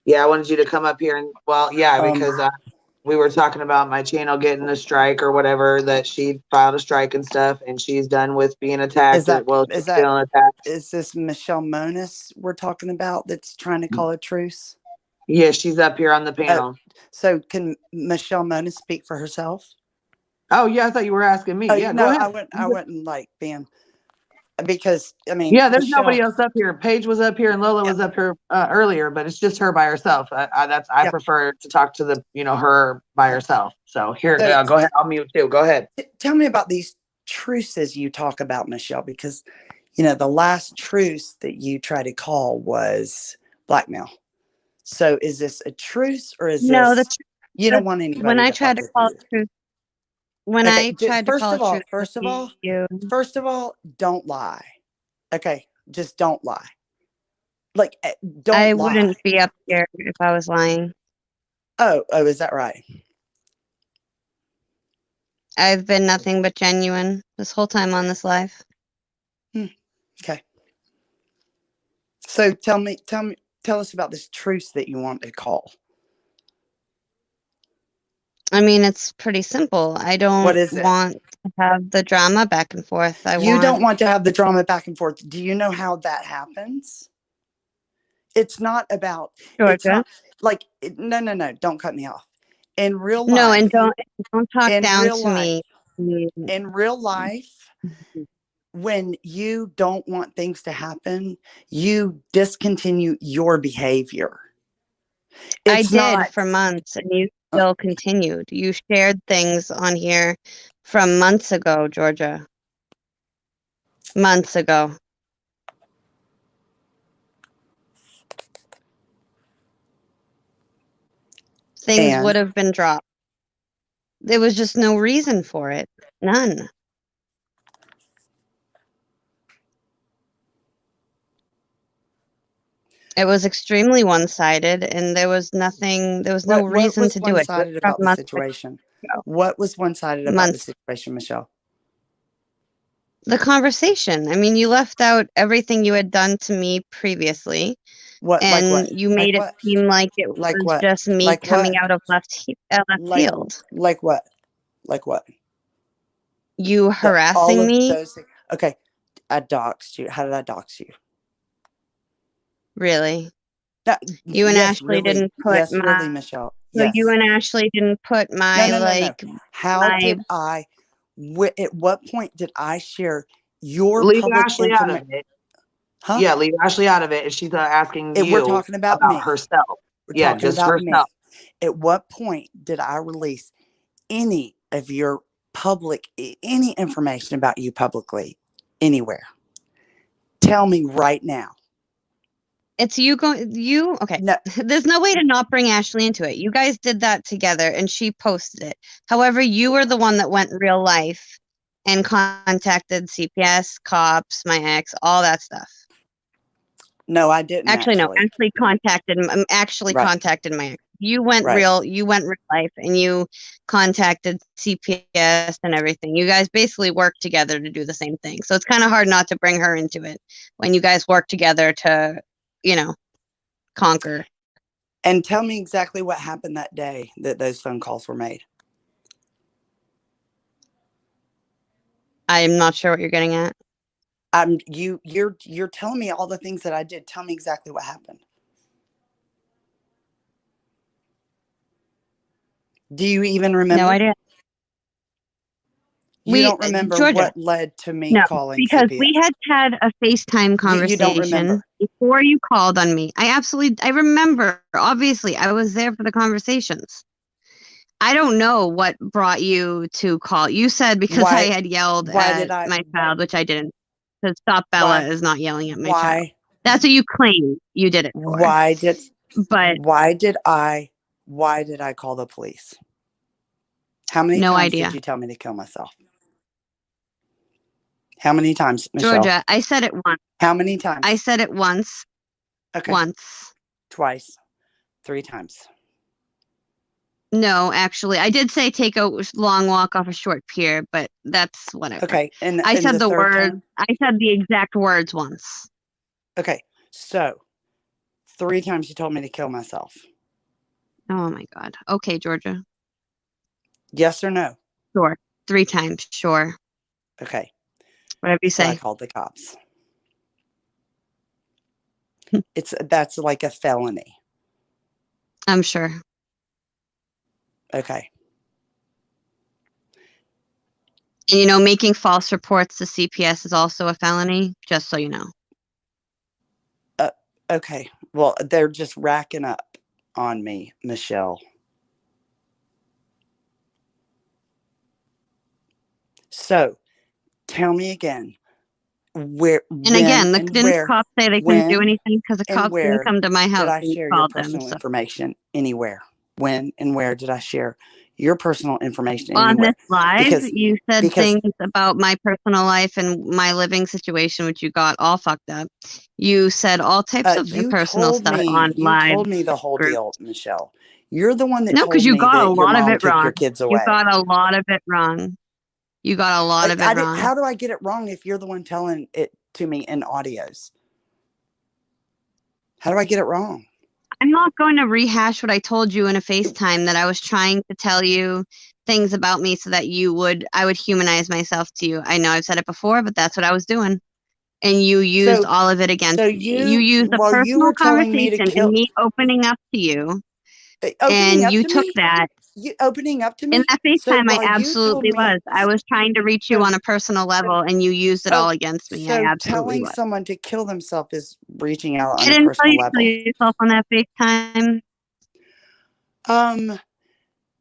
Yeah, I wanted you to come up here and, well, yeah, Um, because we were talking about my channel getting a strike or whatever, that she filed a strike and stuff, and she's done with being is attacked. that Well, she's is that feeling attacked. is this Michelle Monis we're talking about that's trying to call a truce? Yeah, she's up here on the Oh, panel. so can Michelle Monis speak for herself? Oh, yeah, I thought you were asking me. Oh Yeah, go no, ahead. I wouldn't like being because I mean Yeah, there's nobody Michelle. else up here. Paige was up here and Lola Yeah, was up here earlier, but it's just her by herself. I yeah. prefer to talk to her by herself. So here, So go ahead. I'll mute too. Go ahead. tell me about these truces you talk about, Michelle, because the last truce that you tried to call was blackmail. So is this a truce or is No, this you the don't want when anybody I to tried fuck to with call you? it truth, when Okay, I tried to first call of it all, truth with you, first of all, don't lie. Okay, just don't lie. Like, don't I lie. wouldn't be up here if I was lying. Oh, is that right? I've been nothing but genuine this whole time on this live. Okay. So tell us about this truce that you want to call. I mean, it's pretty simple. I What don't is it? want to have the drama back and forth. I You don't want want to have the drama back and forth. Do you know how that happens? It's not about, it's Georgia. not like, no, don't cut me off. In real No, and life, don't talk in down real to life, me. in real life, when you don't want things to happen, you discontinue your behavior. I It's did not, for months, and you uh, still continued. You shared things on here from months ago, Georgia. Months ago. Things would and have been dropped. There was just no reason for it. None. It was extremely one-sided, and there was no what reason was to do it. It was one-sided from about the months situation? ago. What was one-sided about the Months. situation, Michelle? The conversation. I mean, you left out everything you had done to me previously, What, like and what? you Like made it what? seem like it Like was what? just me Like coming what? out of left Like field. like what? Like what? You All harassing of me? those things. Okay, I doxed you. How did I dox you? Really? No, You and yes, Ashley really. didn't put Yes, really, my Michelle. So you Yes. and Ashley didn't put No, my, no, no, no. like, How my did I? At what point did I share your Leave public Ashley out of information? it. Huh? Yeah, leave Ashley out of it. And she's asking We're you talking about about me. herself. We're Yeah, talking just about herself. me. At what point did I release any of your any information about you publicly anywhere? Tell me right now. It's okay. No, There's no way to not bring Ashley into it. You guys did that together and she posted it. However, you were the one that went real life and contacted CPS, cops, my ex, all that stuff. no, I didn't Actually, no. actually. Actually Right, contacted my ex. right. You went real life and you contacted CPS and everything. You guys basically worked together to do the same thing. So it's kind of hard not to bring her into it when you guys work together to, conquer. And tell me exactly what happened that day that those phone calls were made. I'm not sure what you're getting at. You're telling me all the things that I did. Tell me exactly what happened. Do you even No remember? idea. You don't remember Georgia, what led to me no, calling because CPS. we had a FaceTime You don't conversation remember. before you called on me. I remember, obviously, I was there for the conversations. I don't know what brought you to call. You said because I Why? had yelled Why did at I? my child, which I didn't. Because Stop Bella Why? is not yelling at my child. Why? That's what you claim you did it for. Why did? But Why did I? Why did I call the police? How many no times did idea. you tell me to kill myself? How many times, Michelle? Georgia, I said it once. How many times? I said it once. Okay. Once. Twice. 3 times. No, actually, I did say take a long walk off a short pier, but that's whatever. Okay. And I said the third word. time? I said the exact words once. Okay. So 3 times you told me to kill myself. Oh my God. Okay, Georgia. Yes or no? Sure. 3 times. Sure. Okay. Whatever you So I say. called the cops. That's like a felony. I'm sure. Okay. And you know, making false reports to CPS is also a felony, just so you know. Okay. Well, they're just racking up on me, Michelle. So tell me again, where, And again, and didn't the where, cops say they couldn't do when anything because the and cops didn't where come to my did house I and you share your called them? personal So information anywhere? When and where did I share your personal information on anywhere? this live, Because you said because things about my personal life and my living situation, which you got all fucked up. You said all types of personal stuff on you live told me the whole group. deal, Michelle. You're the one that No, because told you me got a that your lot of mom it took wrong. your kids You away. got a lot of it wrong. You got a lot of it wrong. How do I get it wrong if you're the one telling it to me in audios? How do I get it wrong? I'm not going to rehash what I told you in a FaceTime, that I was trying to tell you things about me so that I would humanize myself to you. I know I've said it before, but that's what I was doing. And you used all of it against me. You used a while you personal were telling me to conversation kill, and me opening up to you, opening and up you to took me, that. you opening up to In me. that So FaceTime, I while you told absolutely me, was. I was trying to reach you so on a personal level, and you used it all against me. I so absolutely telling was. someone to kill themselves is reaching out I on a didn't tell personal you to kill level. yourself on that FaceTime.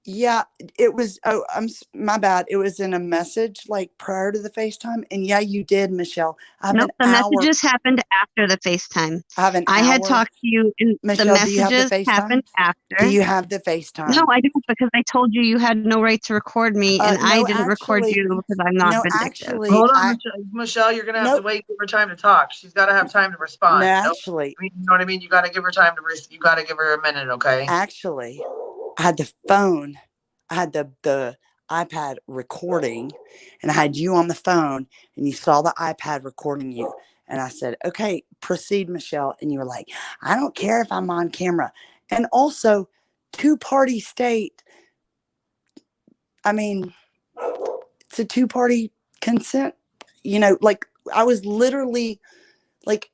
Yeah, it was. Oh, my bad. It was in a message like prior to the FaceTime. And yeah, you did, Michelle. I have Nope, an the hour. messages happened after the FaceTime. I have an I had hour. talked to you, and the Michelle, do you have the messages happened FaceTime? after. Do you have the FaceTime? No, I don't, because I told you you had no right to record me, and I No, didn't record actually, you because I'm not no, vindictive. actually, Hold on, Michelle, you're gonna have to Nope. wait, give her time to talk. She's gotta have time to respond. No, You know? actually, I mean, you know what I mean? You gotta give her time to you gotta give her a minute, okay? actually, I had the phone. I had the iPad recording, and I had you on the phone, and you saw the iPad recording you. And I said, okay, proceed, Michelle. And you were like, I don't care if I'm on camera. And also, 2-party state. I mean, it's a 2-party consent. You know, like I was literally like,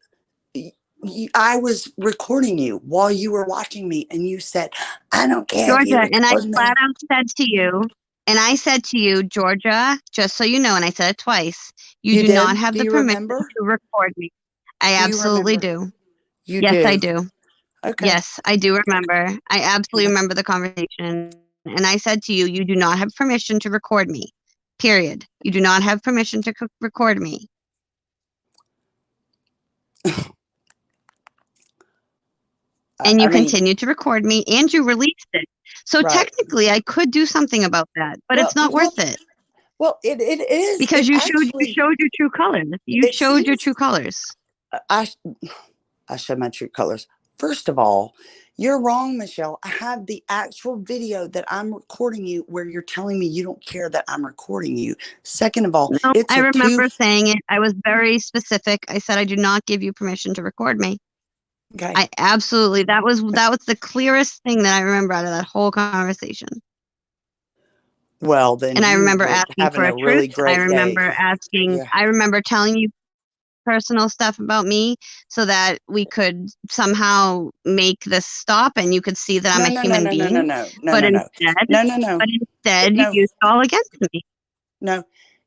I was recording you while you were watching me, and you said, I don't care if you Georgia, and I record me. flat out said to you, and I said to you, Georgia, just so you know, and I said it twice, you do did? not have Do the you permission remember? to record me. I Do you absolutely remember? do. You Yes, do. I do. Okay. Yes, I do remember. I absolutely remember the conversation. And I said to you, you do not have permission to record me. Period. You do not have permission to record me. And you continue to record me, and you released it. So Right. technically, I could do something about that, but it's not worth it. Well, it is. Because you showed your true colors. You showed your true colors. I showed my true colors. First of all, you're wrong, Michelle. I have the actual video that I'm recording you where you're telling me you don't care that I'm recording you. Second of all, no, I remember saying it. I was very specific. I said I do not give you permission to record me. Okay. I absolutely, that was the clearest thing that I remember out of that whole conversation. Well, then, and I remember asking for a really truth. I remember asking. Yeah. I remember telling you personal stuff about me so that we could somehow make this stop and you could see that I'm a human being. But instead, you used it all against me. No,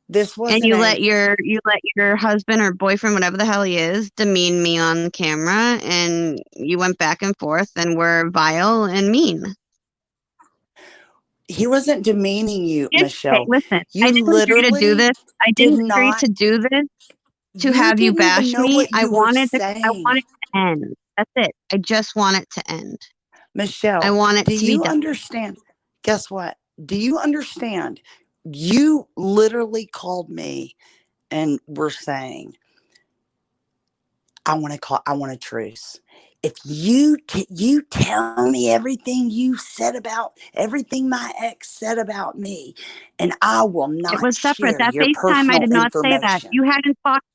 this wasn't. And you let your husband or boyfriend, whatever the hell he is, demean me on camera, and you went back and forth and were vile and mean. He wasn't demeaning you, Michelle. Listen, I didn't agree to do this. I didn't agree to do this to have you bash me. I wanted to end. That's it. I just want it to end. Michelle, I want it to be done. Do you understand? Guess what? Do you understand? You literally called me and were saying, I want a truce. If you tell me everything you said about everything my ex said about me, and I will not. It was separate. Share that your FaceTime, I did not say that. information. You hadn't talked.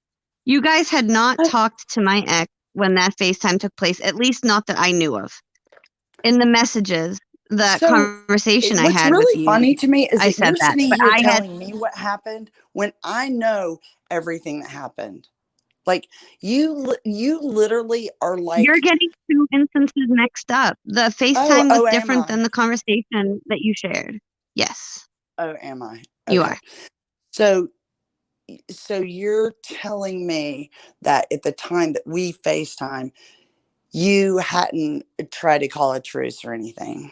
You guys had not talked to my ex when that FaceTime took place, at least not that I knew of. In the messages, the So, conversation I what's had with really you, funny to me is I that said you're that. sitting But here I had, telling me what happened when I know everything that happened. Like you literally are you're like, getting two instances mixed up. The FaceTime was am different than I? the conversation that you shared. Yes, Oh, am I? you Okay. are. So you're telling me that at the time that we FaceTime, you hadn't tried to call a truce or anything.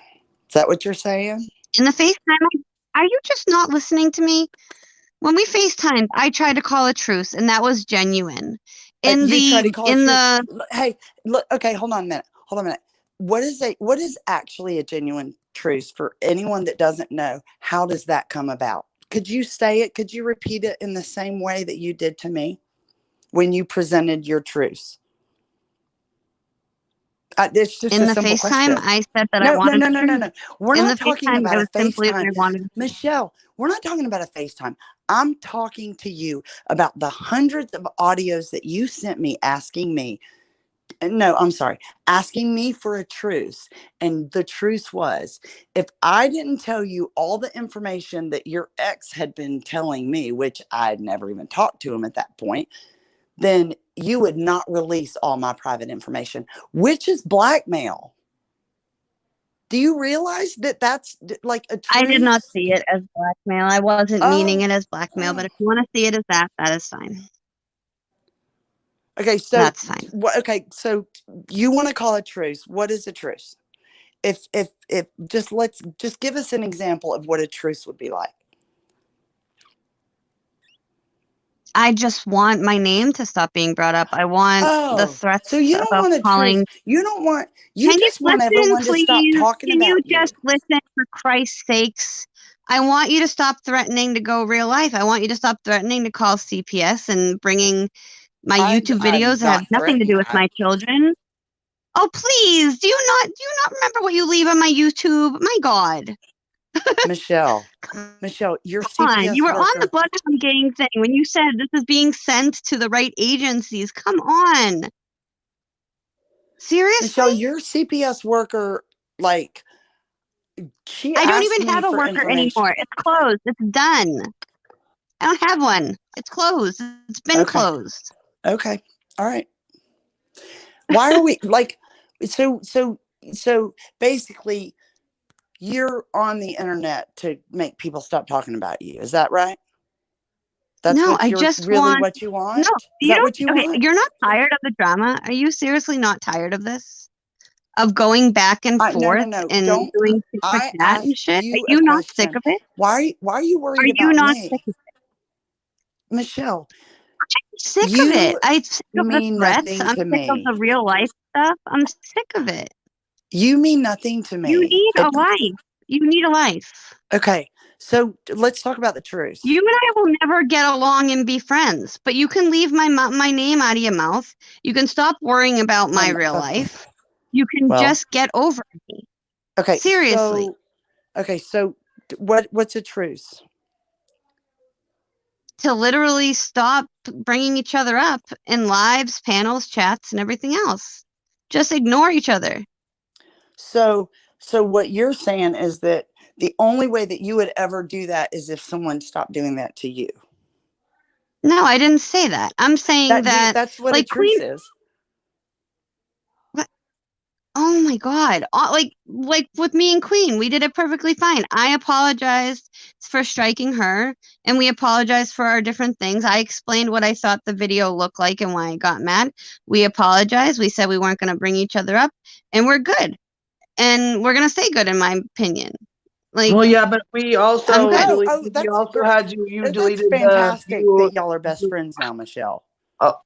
Is that what you're saying? In the FaceTime, are you just not listening to me? When we FaceTimed, I tried to call a truce, and that was genuine. You tried to call a In truce. the Hey, look. Okay, hold on a minute. Hold on a minute. What is actually a genuine truce for anyone that doesn't know? How does that come about? Could you say it? Could you repeat it in the same way that you did to me when you presented your truce? It's just in a the simple FaceTime, question. I said that I No, no, wanted no, the no, no, truth. no. We're In the not talking FaceTime, about it a was simply that I FaceTime. wanted the truth. Michelle, we're not talking about a FaceTime. I'm talking to you about the hundreds of audios that you sent me asking me. No, I'm sorry, asking me for a truce. And the truce was, if I didn't tell you all the information that your ex had been telling me, which I'd never even talked to him at that point, then you would not release all my private information, which is blackmail. Do you realize that that's like a I did not truce? see it as blackmail. I wasn't meaning Oh, it as blackmail, but oh. if you want to see it as that, that is fine. Okay, so That's fine. okay, so you want to call a truce. What is a truce? If let's just give us an example of what a truce would be like. I just want my name to stop being brought up. I want the Oh, so threats you don't of want a truce. calling. You Can you just want listen, everyone to stop please? talking Can you about you. just listen for Christ's sakes? I want you to stop threatening to go real life. I want you to stop threatening to call CPS and bringing my YouTube I'm videos that have not nothing to do threatening. with my children. Oh, please. Do you not remember what you leave on my YouTube? My God. Michelle, Come Michelle, your on. You CPS were on the worker. Bloodhound Gang thing when you said this is being sent to the right agencies. Come on. Seriously? Michelle, your CPS worker, like, she I don't asked even me have a for worker information. anymore. It's closed. It's done. I don't have one. It's closed. It's been Okay. closed. Okay. All right. Why are we like so basically you're on the internet to make people stop talking about you. Is that right? That's No, what I you're just really want. what you No, want? Is you that don't. what you Okay, want? you're not tired of the drama. Are you seriously not tired of this? Of going back and No, no, forth no. and Don't. doing tit for I tat and asked shit? Are you a you not sick question. of it? Why are you Are worried you about not sick me? of it? Michelle, I'm sick of it. you I'm sick of the mean threats. nothing I'm to sick of me. the real life stuff. I'm sick of it. You mean nothing to You me. need a life. You need a life. Okay. So let's talk about the truth. You and I will never get along and be friends, but you can leave my name out of your mouth. You can stop worrying about my real life. You can Well, just get over me. okay. Seriously. So what's a truce? To literally stop bringing each other up in lives, panels, chats, and everything else. Just ignore each other. So what you're saying is that the only way that you would ever do that is if someone stopped doing that to you. No, I didn't say that. I'm saying that, That's what a like, truce Queen. is. Oh my God. Like with me and Queen, we did it perfectly fine. I apologized for striking her and we apologized for our different things. I explained what I thought the video looked like and why I got mad. We apologized. We said we weren't going to bring each other up and we're good. And we're going to stay good in my opinion. Like, Well, yeah, but we I'm also good. deleted. We That's also great. had you That's deleted the fantastic view. that y'all are best friends now, Michelle.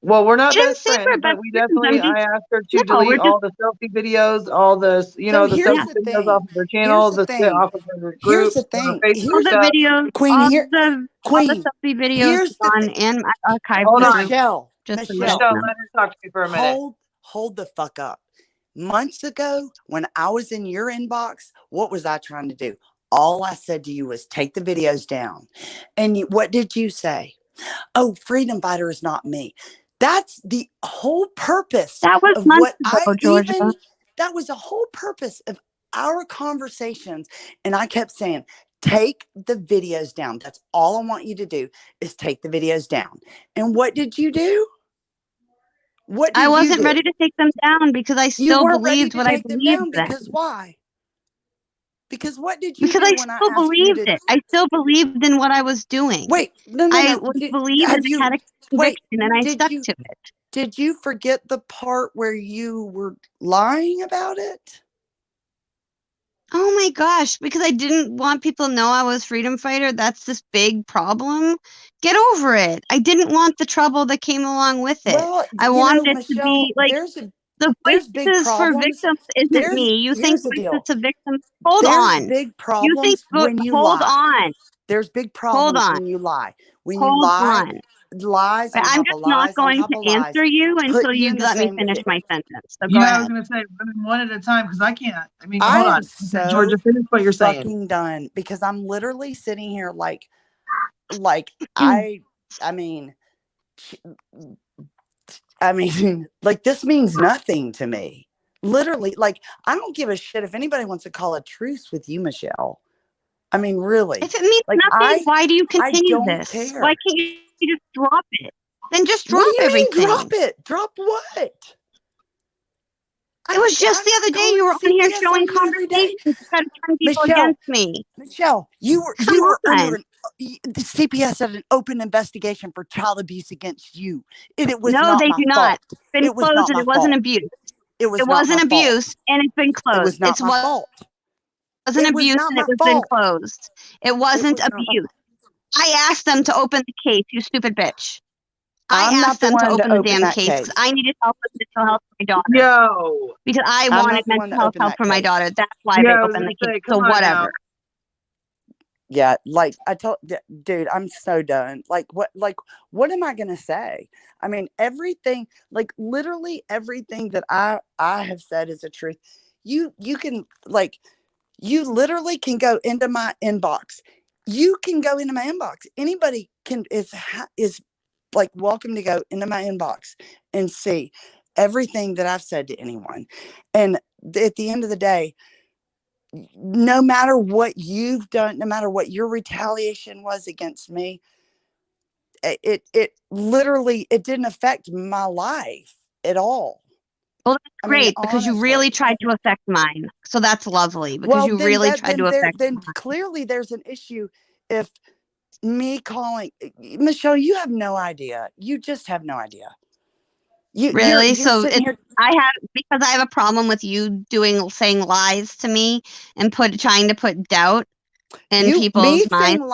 Well, we're not I didn't best say we're friends, but best we friends. I'm definitely. just, I asked her to no, we're delete just, all the selfie videos, all the So the here's yeah. selfie the videos thing. off of her Here's channel, the the thing. off of her Here's groups, the her thing. Facebook All the stuff. videos, Queen, all the Queen. selfie videos Here's the gone thing. and my archive Hold on, group. Just to let Michelle, you Michelle, know. let her talk to me for a minute. hold the fuck up. Months ago, when I was in your inbox, what was I trying to do? All I said to you was take the videos down. And what did you say? Oh, Freedom Fighter is not me. That's the whole purpose That was of months what I ago, Georgia. even, that was the whole purpose of our conversations. And I kept saying, take the videos down. That's all I want you to do is take the videos down. And what did you do? What I did you wasn't do? ready to take them down because I You still weren't ready believed to what I take them believed down then. because why? Because what did you Because do I when I still asked you believed to? it. I still believed in what I was doing. Wait, no. I believed Have and you? I had a Wait, conviction and I did stuck you? to it. Did you forget the part where you were lying about it? Oh my gosh, because I didn't want people to know I was freedom fighter. That's this big problem. Get over it. I didn't want the trouble that came along with it. Well, I you know, wanted it to Michelle, be like the there's big voices for problems. victims isn't me. You think Here's the voices deal. to victims. Hold There's on. big You think problems when you hold lie. on. There's big Hold problems on. when you lie. When you Hold lie, on. lies on I'm top just of not lies on going top to of lies. answer you Put until you you in the let me same finish division. my sentence. So go Yeah, I was ahead. gonna say women one at a time because I can't. I mean, I hold am on. so Georgia, finish what you're saying. fucking done because I'm literally sitting here like I mean, like this means nothing to me. Literally, like I don't give a shit if anybody wants to call a truce with you, Michelle. I mean, really. If it means Like nothing, why do you I continue don't this? care. Why can't you just drop it? Then just What drop do you everything. mean drop it? Drop what? It was just the other day you were on here CPS showing on you every day. conversations to try to turn people Michelle, against me. Michelle, you Come were on. under the CPS had an open investigation for child abuse against you. It was No, not they my do fault. not. It's been It was closed not and my it wasn't fault. abuse. It was It not wasn't my fault. abuse and it's been closed. It was not It my fault. wasn't It was abuse not and my it was been fault. closed. It wasn't was not my- abuse. I asked them to open the case, you stupid bitch. I'm I not asked the them to one open to the open damn that case because case. I needed help with mental health for my daughter. Yo. Because I I'm wanted not the one mental to health open help that for my case. daughter. That's why Yeah, they I was opened gonna the say, case. come So on whatever. now. Yeah, like I told, dude, I'm so done. Like what am I gonna say? I mean, everything, like literally everything that I have said is the truth. You can like, you literally can go into my inbox. You can go into my inbox. Anybody is like welcome to go into my inbox and see everything that I've said to anyone. And at the end of the day, no matter what you've done, no matter what your retaliation was against me, it literally, it didn't affect my life at all. Well, that's I mean, great because you really honestly. tried to affect mine. So that's lovely because Well, you then really tried to affect then mine. clearly there's an issue if me calling Michelle, you have no idea. You just have no idea. Really? You're So sitting here. because I have a problem with you saying lies to me and trying to put doubt in people's minds.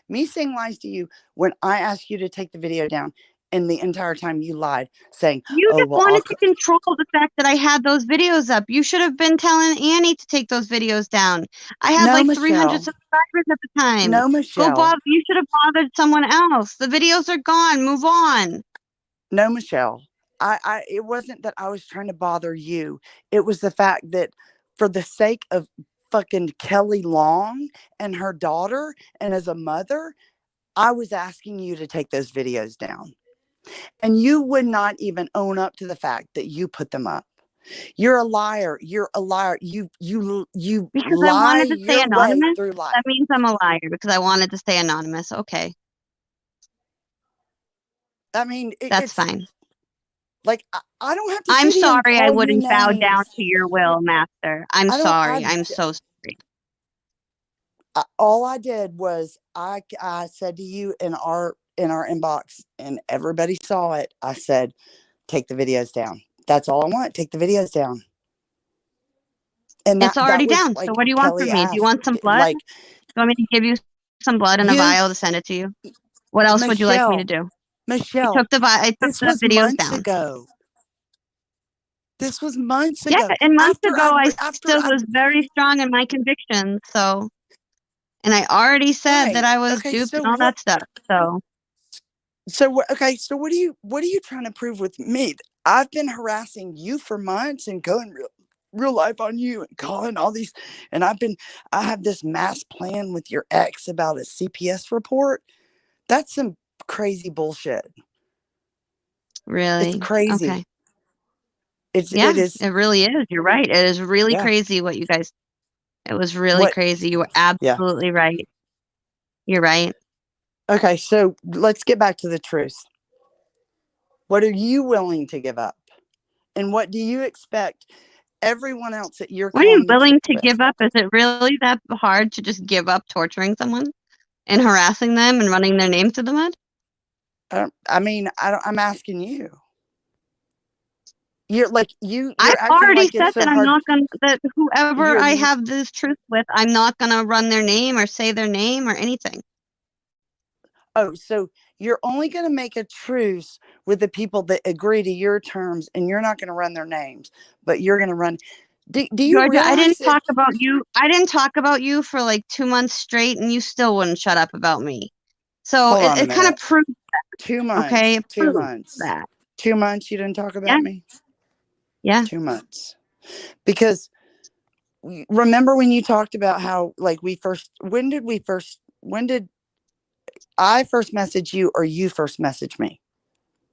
Me saying lies to you when I asked you to take the video down, and the entire time you lied, saying, You "Oh just well, wanted to control the fact that I had those videos up. You should have been telling Annie to take those videos down. I had No, like Michelle. 300 subscribers at the time. No, Michelle. You should have bothered someone else. The videos are gone. Move on. No, Michelle. It wasn't that I was trying to bother you. It was the fact that for the sake of fucking Kelly Long and her daughter, and as a mother, I was asking you to take those videos down. And you would not even own up to the fact that you put them up. You're a liar. You're a liar. You Because I lie wanted to stay your way anonymous. through life. That means I'm a liar because I wanted to stay anonymous. Okay, I mean, that's fine. Like I don't have to. I'm sit here and sorry I call you wouldn't bow down names. to your will, Master. I'm sorry. I'm so sorry. All I did was I said to you in our inbox, and everybody saw it. I said, take the videos down. That's all I want. Take the videos down. And It's already that was down. like So what do you want Kelly from me? Do you want some asked, blood? like, Do you want me to give you some blood in a vial to send it to you? What else would you like me to do? Michelle, I took the videos months down. ago. This was months ago. Yeah, and months ago I still was very strong in my convictions. So, and I already said that I was duped and all that stuff. So what are you trying to prove with me? I've been harassing you for months and going real life on you and calling all these, and I have this mass plan with your ex about a CPS report. That's some crazy bullshit. Really? It's crazy. Okay. It is. It really is. You're right. It is really Yeah. crazy what you guys. It was really What- crazy. You were absolutely right. You're right. Okay, so let's get back to the truth. What are you willing to give up? And what do you expect everyone else that you're What are you calling the willing truth to with? give up? Is it really that hard to just give up torturing someone and harassing them and running their name through the mud? I'm asking you. You're like you're I've acting already like said it's so that I'm hard. not gonna. That whoever I You're- have this truth with, I'm not gonna run their name or say their name or anything. Oh, so you're only going to make a truce with the people that agree to your terms, and you're not going to run their names, but you're going to run. Do you Georgia, realize I didn't that- talk about you. I didn't talk about you for like 2 months straight, and you still wouldn't shut up about me. So Hold on a it kind of minute. proves 2 months? Okay, it 2 proves months? that. 2 months? You didn't talk about Yeah. me? Yeah. 2 months. Because remember when you talked about how like when did I first message you or you first message me?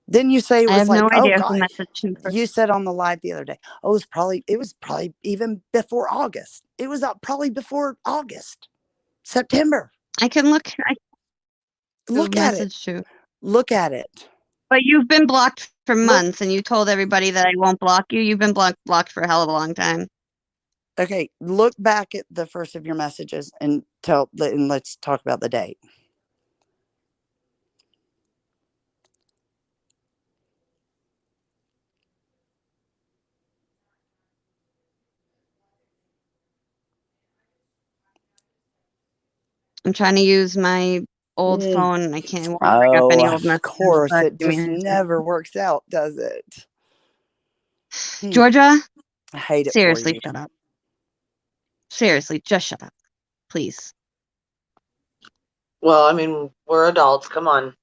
Didn't you say it I was have like, no oh idea who God, messaged you first. you said on the live the other day, oh, it was probably even before August. It was probably before August, September. I can look. Look at it. You. Look at it. But you've been blocked for Look- months, and you told everybody that I won't block you. You've been blocked for a hell of a long time. Okay, look back at the first of your messages and let's talk about the date. I'm trying to use my old Mm. phone, and I can't bring up any old Of messages. course, but it give me just a minute. never works out, does it? Georgia, I hate it seriously, for you. shut up. Seriously, just shut up, please. Well, I mean, we're adults. Come on.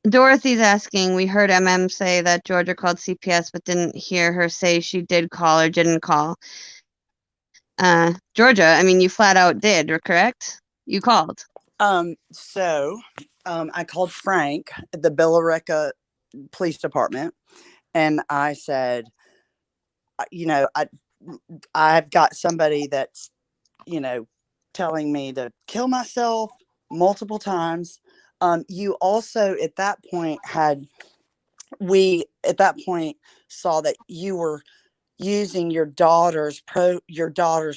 Dorothy's asking, we heard MM say that Georgia called CPS, but didn't hear her say she did call or didn't call. Georgia, I mean, you flat out did, correct? You called. So I called Frank at the Billerica Police Department, and I said, I've got somebody that's, telling me to kill myself multiple times. You also at that point saw that you were using your daughter's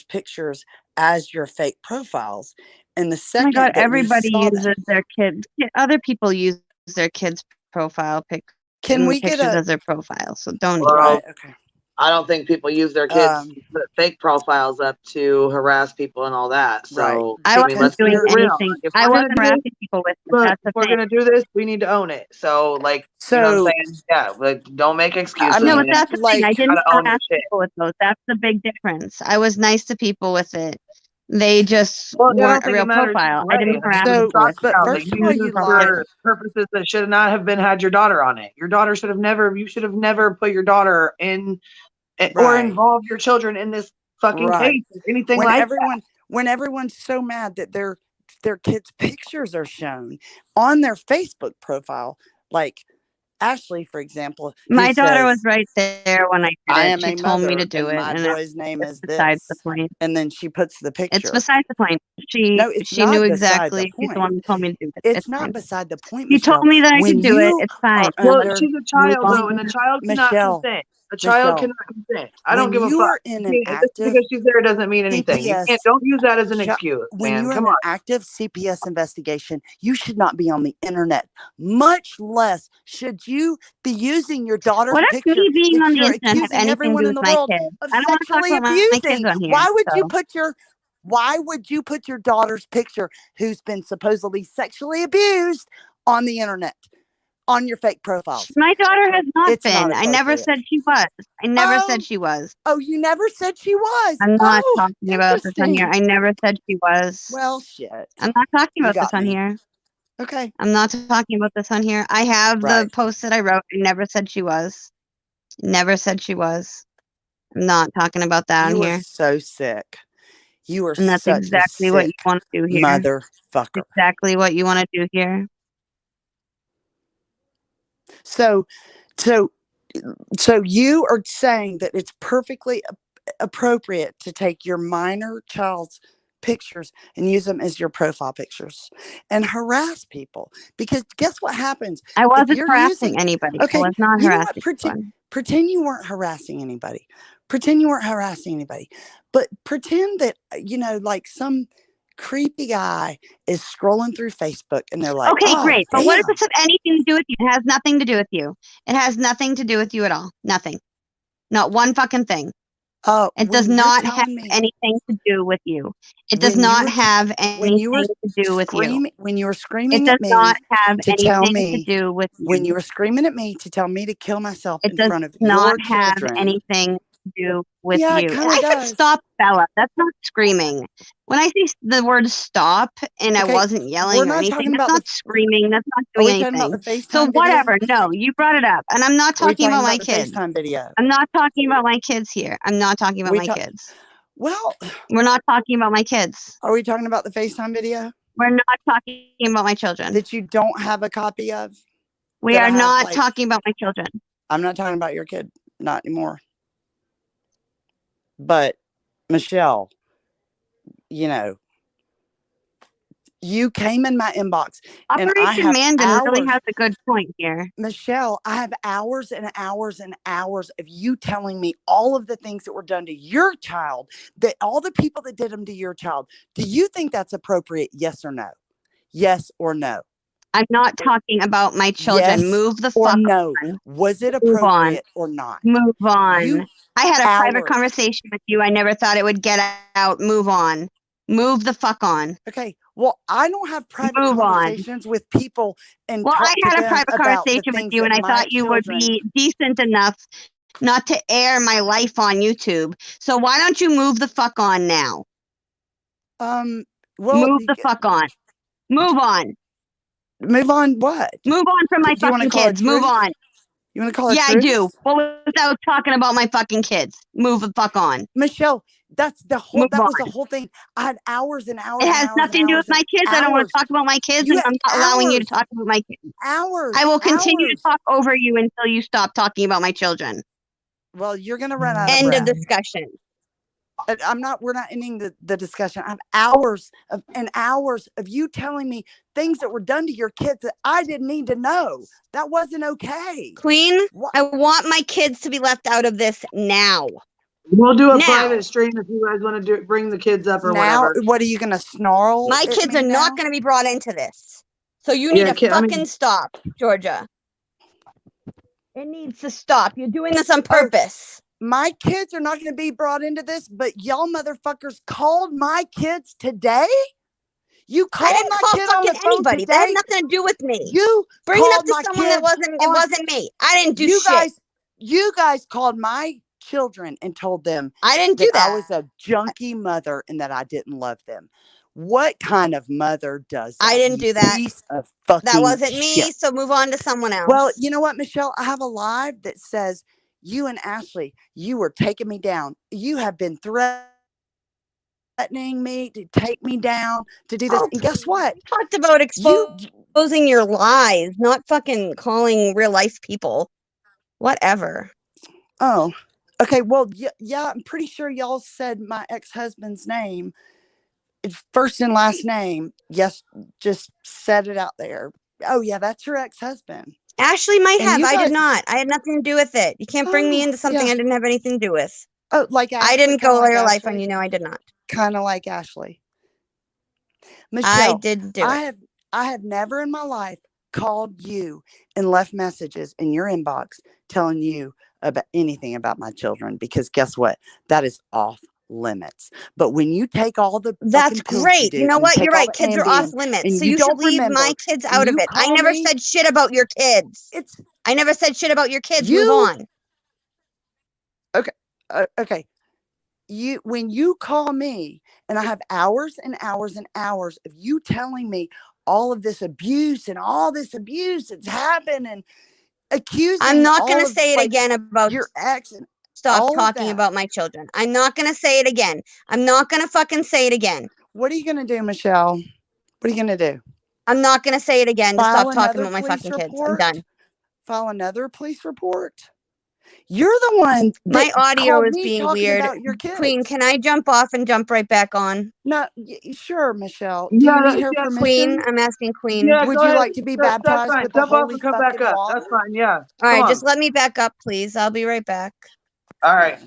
pictures as your fake profiles. And the Oh second my God, that we everybody saw uses that, their kids. Other people use their kids' profile can we get pictures a as their profile. So don't. Well, right? Okay. I don't think people use their kids to put fake profiles up to harass people and all that. So I Because wasn't let's be doing real. anything. If I we're wasn't gonna do this, harassing people with it. look, That's the if we're thing. gonna do this, we need to own it. So, like, you know what I'm saying? Yeah, like, don't make excuses. No, mean, but that's the like, thing. I didn't gotta own harass the shit. people with those. That's the big difference. I was nice to people with it. They just Well, I don't weren't a think real it matters profile. either I way. didn't I mean, harass So, people with but it. first of you all, use you it lied. for purposes that should not have been had your daughter on it. Your daughter should have never. You should have never put your daughter in or Right. involved your children in this fucking Right. case or anything When like when everyone's so mad that their kids' pictures are shown on their Facebook profile, like Ashley, for example, who My daughter was says, right there when I did I it. am She a told me mother to do and it, my and boy's name it's is besides this. the point. And then she puts the picture. It's besides the point. No, it's She not knew beside the exactly. She's the point. one who told me to do it. It's It's not fine. beside the point, She told Michelle. me that I When could do it. you It's fine. are Well, under, she's a child Move though, on. and a child cannot Michelle, consent. A child Michelle, cannot consent. I don't when give a you fuck. are in an Just active because she's there doesn't mean anything. You CPS, can't. Don't use that as an Ch- excuse, when man. you're Come in an on. active CPS investigation, you should not be on the internet. Much less should you be using your daughter's What does picture me being that on the you're internet have accusing anything to everyone do in with the my world kids? of I don't want to talk sexually about my kids abusing. on here. Why would So. you put your daughter's picture, who's been supposedly sexually abused, on the internet, on your fake profiles? My daughter has not It's been. not I never appropriate. said she was. I never Oh, said she was. oh, you never said she was. I'm not Oh, talking about this on here. interesting. I never said she was. Well, shit. I'm not talking You about this got on me. here. Okay. I'm not talking about this on here. I have the Right. post that I wrote. I never said she was. Never said she was. I'm not talking about that You on are here. so sick. You are And that's such exactly a what you sick want to do here. motherfucker. Exactly what you want to do here. So you are saying that it's perfectly appropriate to take your minor child's pictures and use them as your profile pictures and harass people, because guess what happens I if wasn't you're harassing using anybody. I okay was not you know what harassing pretend you weren't harassing anybody, but pretend that like some creepy guy is scrolling through Facebook and they're like, Okay, oh great. But what does damn, this have anything to do with you? It has nothing to do with you. It has nothing to do with you at all. Nothing. Not one fucking thing. It does when you're not have telling me anything to do with you. It does when you not were have when you were anything to do with you. when you were It screaming does at me not have to tell anything to me do with when you you. were screaming at me to tell me to kill myself It in does front of not your have children. anything to do with Yeah, it you. kinda I said does. stop, Bella. That's not screaming. When I say the word stop and I Okay, wasn't we're yelling or not anything, talking that's about not screaming. That's not are doing we talking about anything. the FaceTime So video? whatever. No, you brought it up. And I'm not Are we talking about my the kids. FaceTime video? I'm not talking about my kids here. I'm not talking about We my talk- kids. Well, We're not talking about my kids. are we talking about the FaceTime video We're not talking about my children. that you don't have a copy of? We that I are have, not like- talking about my children. I'm not talking about your kid, not anymore. But Michelle, you came in my inbox and I Operation have Mandan really hours. has a good point here. Michelle, I have hours and hours and hours of you telling me all of the things that were done to your child, that all the people that did them to your child. Do you think that's appropriate? Yes or no? Yes or no? I'm not talking about my children. Yes Move the or fuck no? on. Was it Move on. appropriate or not? Move on. You I had a private hours. conversation with you. I never thought it would get out. Move on. Move the fuck on. Okay. Well, I don't have private Move on. conversations with people and Well, talk I to had a them private about the conversation with things you, and that I my thought you would children. be decent enough not to air my life on YouTube. So why don't you move the fuck on now? Well, Move the fuck on. Move on. move on. What? Move on from my Do you wanna fucking call it kids. Move truth? on. You want to call it Yeah, truth? I do. Well, without talking about my fucking kids. Move the fuck on. Michelle, that's the whole. Move that was on. the whole thing. I had hours and hours. It and has hours nothing and to do hours with my kids. I don't want hours. to talk about my kids, You and had I'm not allowing you to hours. talk about my kids. Hours. I will continue to hours. talk over you until you stop talking about my children. Well, you're gonna run out of End of breath. discussion. I'm not. We're not ending the discussion. I have hours and hours of you telling me things that were done to your kids that I didn't need to know. That wasn't okay. Queen, What? I want my kids to be left out of this now. We'll do a Now. private stream if you guys want to bring the kids up or Now, whatever. what are you gonna snarl? My at kids me are not now? going to be brought into this. So you need Yeah, to I mean- fucking stop, Georgia. It needs to stop. You're doing this on purpose. My kids are not going to be brought into this, but y'all motherfuckers called my kids today. You I called didn't my call kid on the fucking phone anybody. today. That had nothing to do with me. You Bring it up called to my someone that kids it on- wasn't me. I didn't do you shit. You guys called my children and told them I didn't do that I that. was a junky mother and that I didn't love them. What kind of mother does that? I didn't you do that. Piece of fucking That wasn't me. shit. So move on to someone else. Well, you know what, Michelle? I have a live that says you and Ashley, you were taking me down. You have been threatening me to take me down, to do this. Oh, and guess what? we talked about exposing your lies, not fucking calling real life people. Whatever. Oh, okay. Well, yeah, I'm pretty sure y'all said my ex-husband's name, first and last name. Yes, just said it out there. Oh, yeah, that's your ex-husband. Ashley might And have. you I guys- did not. I had nothing to do with it. You can't bring me Oh, into something yeah. I didn't have anything to do with. Oh, like Ashley, I didn't kinda go like real life on Ashley? you. No, I did not. Kind of like Ashley. I Michelle, did do it. I have never in my life called you and left messages in your inbox telling you about anything about my children, because guess what? That is off limits. But when you take all the That's fucking pills great. do, You know and what? take You're all right. the Kids are off Ambien, limits. and So you you should don't leave remember, my kids and out of you it. I call never me- said shit about your kids. it's I never said shit about your kids. You- Move on. okay. When you call me and I have hours and hours and hours of you telling me all of this abuse and all this abuse that's happened and accusing I'm not all going to of, say it like, again about your ex and stop All of talking that. about my children. I'm not going to say it again. I'm not going to fucking say it again. What are you gonna do, Michelle? What are you gonna do? I'm not going to say it again to File stop talking another about my police fucking kids. I'm report? done. File another police report? You're the one My that audio called is me being talking weird. about your kids. Queen, can I jump off and jump right back on? No, sure, Michelle. Do Yeah, you need her yeah, permission? Queen, I'm asking Queen. yeah, Would go you ahead. like to be That's baptized fine. with the Jump off holy and come back fucking up. water? That's fine. Yeah. All Come right, on. just let me back up, please. I'll be right back. All right.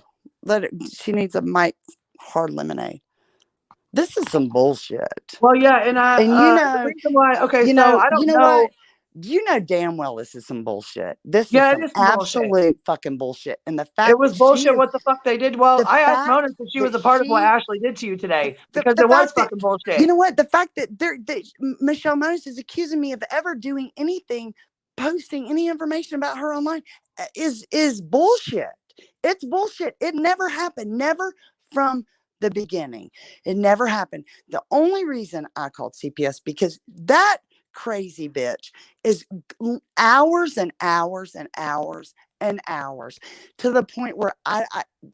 Let it, she needs a Mike hard lemonade. This is some bullshit. Well, yeah, and the reason why, okay, you so know, I don't you know know. what? You know damn well this is some bullshit. This Yeah, is it some is some bullshit. absolute fucking bullshit. And the fact It was that bullshit she is, what the fuck they did. Well, the I asked fact Mona if she was that a part of what she- Ashley did to you today the because it was fact that- fucking bullshit. you know what? The fact that Michelle Moses is accusing me of ever doing anything, posting any information about her online is bullshit. It's bullshit. It never happened. Never from the beginning. It never happened. The only reason I called CPS because that crazy bitch is hours and hours and hours and hours to the point where I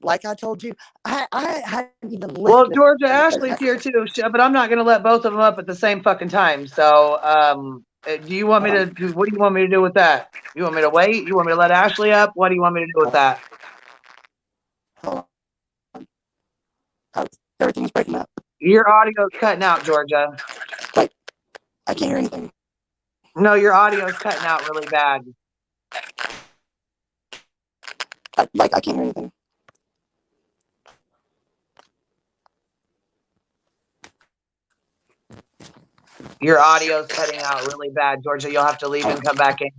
like I told you, I hadn't even lifted. Well, Georgia Ashley's here too, but I'm not going to let both of them up at the same fucking time. So, do you want me to? What do you want me to do with that? You want me to wait? You want me to let Ashley up? What do you want me to do with that? Everything's breaking up. Your audio's cutting out, Georgia. Wait, I can't hear anything. No, your audio's cutting out really bad. I can't hear anything. Your audio's cutting out really bad, Georgia. You'll have to leave and come back in.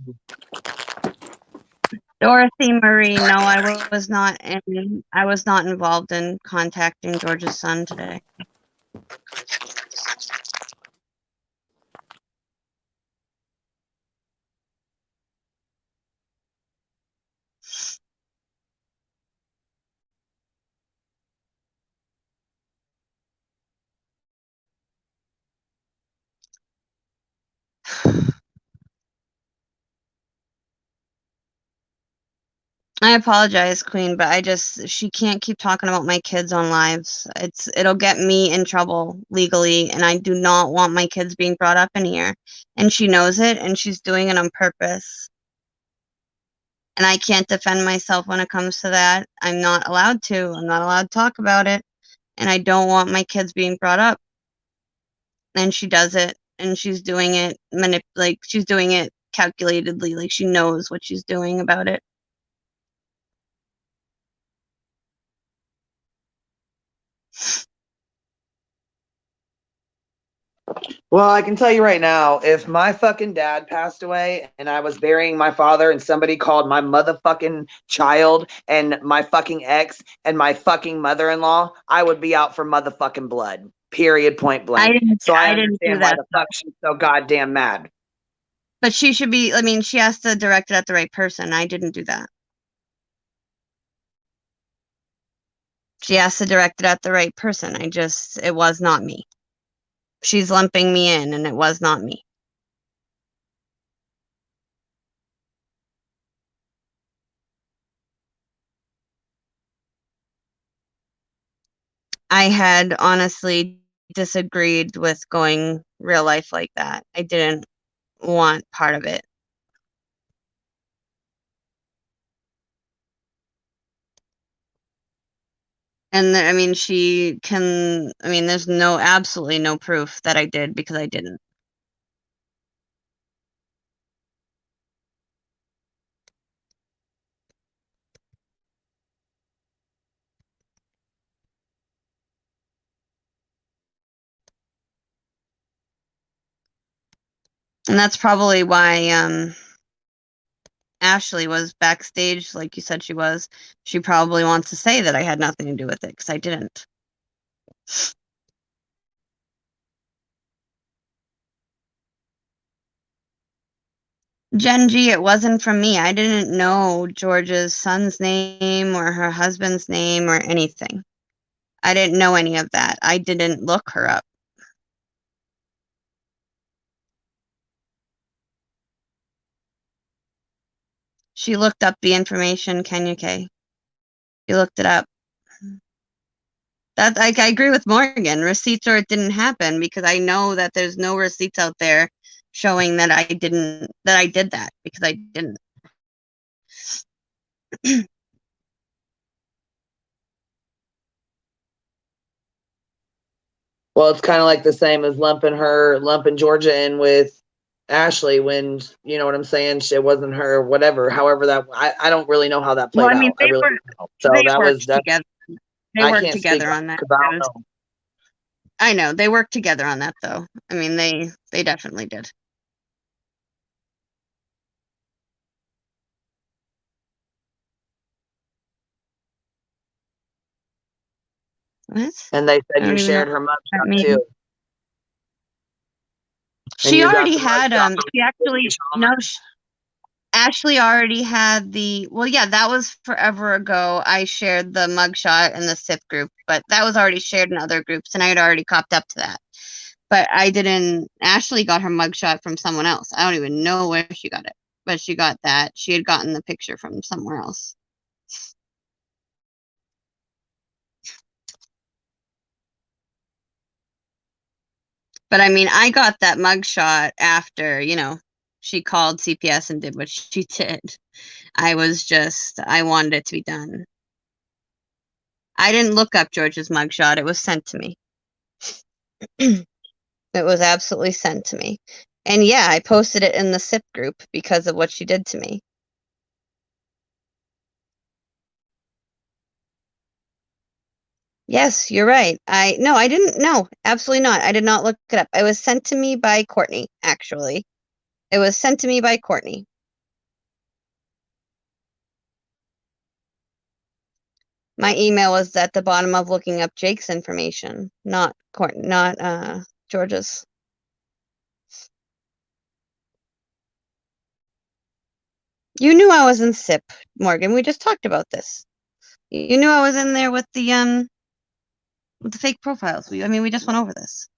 Dorothy Marie, no, I was not involved in contacting George's son today. I apologize, Queen, but she can't keep talking about my kids on lives. It'll get me in trouble legally, and I do not want my kids being brought up in here. And she knows it, and she's doing it on purpose. And I can't defend myself when it comes to that. I'm not allowed to. I'm not allowed to talk about it. And I don't want my kids being brought up. And she does it, and she's doing it she's doing it calculatedly, like she knows what she's doing about it. Well, I can tell you right now, if my fucking dad passed away and I was burying my father and somebody called my motherfucking child and my fucking ex and my fucking mother-in-law, I would be out for motherfucking blood. Period, point blank. I didn't do understand why that, the fuck she's so goddamn mad. But she should be, she has to direct it at the right person. I didn't do that. She has to direct it at the right person. It was not me. She's lumping me in, and it was not me. I had honestly disagreed with going real life like that. I didn't want part of it. And there's absolutely no proof that I did because I didn't. And that's probably why Ashley was backstage, like you said she was. She probably wants to say that I had nothing to do with it because I didn't. Gen G, it wasn't from me. I didn't know George's son's name or her husband's name or anything. I didn't know any of that. I didn't look her up. She looked up the information, Kenya K. You looked it up. That I agree with Morgan. Receipts or it didn't happen, because I know that there's no receipts out there showing that I did that, because I didn't. Well, it's kind of like the same as lumping Georgia in with Ashley when, you know what I'm saying? It wasn't her, whatever. However, I don't really know how that Well, played I mean, out. I really don't know. So they that was worked that. together. They I worked can't speak together on that. because I don't know. I know they worked together on that, though. I mean, they definitely did. What? And they I said don't you even know shared her what that mugshot means. too. And She you got already the had mugshot from she actually no Ashley already had well, yeah, that was forever ago. I shared the mugshot in the SIP group, but that was already shared in other groups, and I had already copped up to that. But I didn't. Ashley got her mugshot from someone else. I don't even know where she got it, but she got that. She had gotten the picture from somewhere else. But I mean, I got that mugshot after, she called CPS and did what she did. I wanted it to be done. I didn't look up George's mugshot. It was sent to me. It was absolutely sent to me. And yeah, I posted it in the SIP group because of what she did to me. Yes, you're right. No, I didn't. No, absolutely not. I did not look it up. It was sent to me by Courtney, actually. It was sent to me by Courtney. My email was at the bottom of looking up Jake's information, not George's. You knew I was in SIP, Morgan. We just talked about this. You knew I was in there with the fake profiles. We just went over this.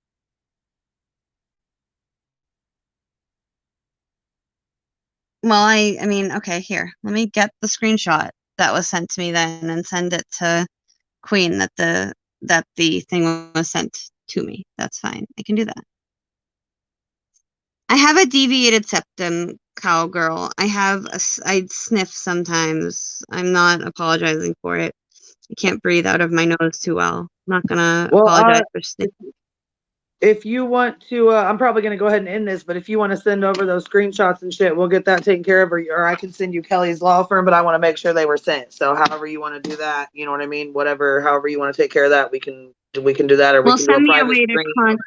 Well, I mean, okay, here. Let me get the screenshot that was sent to me then and send it to Queen that the thing was sent to me. That's fine. I can do that. I have a deviated septum, cowgirl. I sniff sometimes. I'm not apologizing for it. I can't breathe out of my nose too well. I'm not gonna apologize for sniffing. If you want to, I'm probably going to go ahead and end this, but if you want to send over those screenshots and shit, we'll get that taken care of, or I can send you Kelly's law firm, but I want to make sure they were sent. So however you want to do that, you know what I mean? Whatever, however you want to take care of that, we can do that, or we can do a private screen.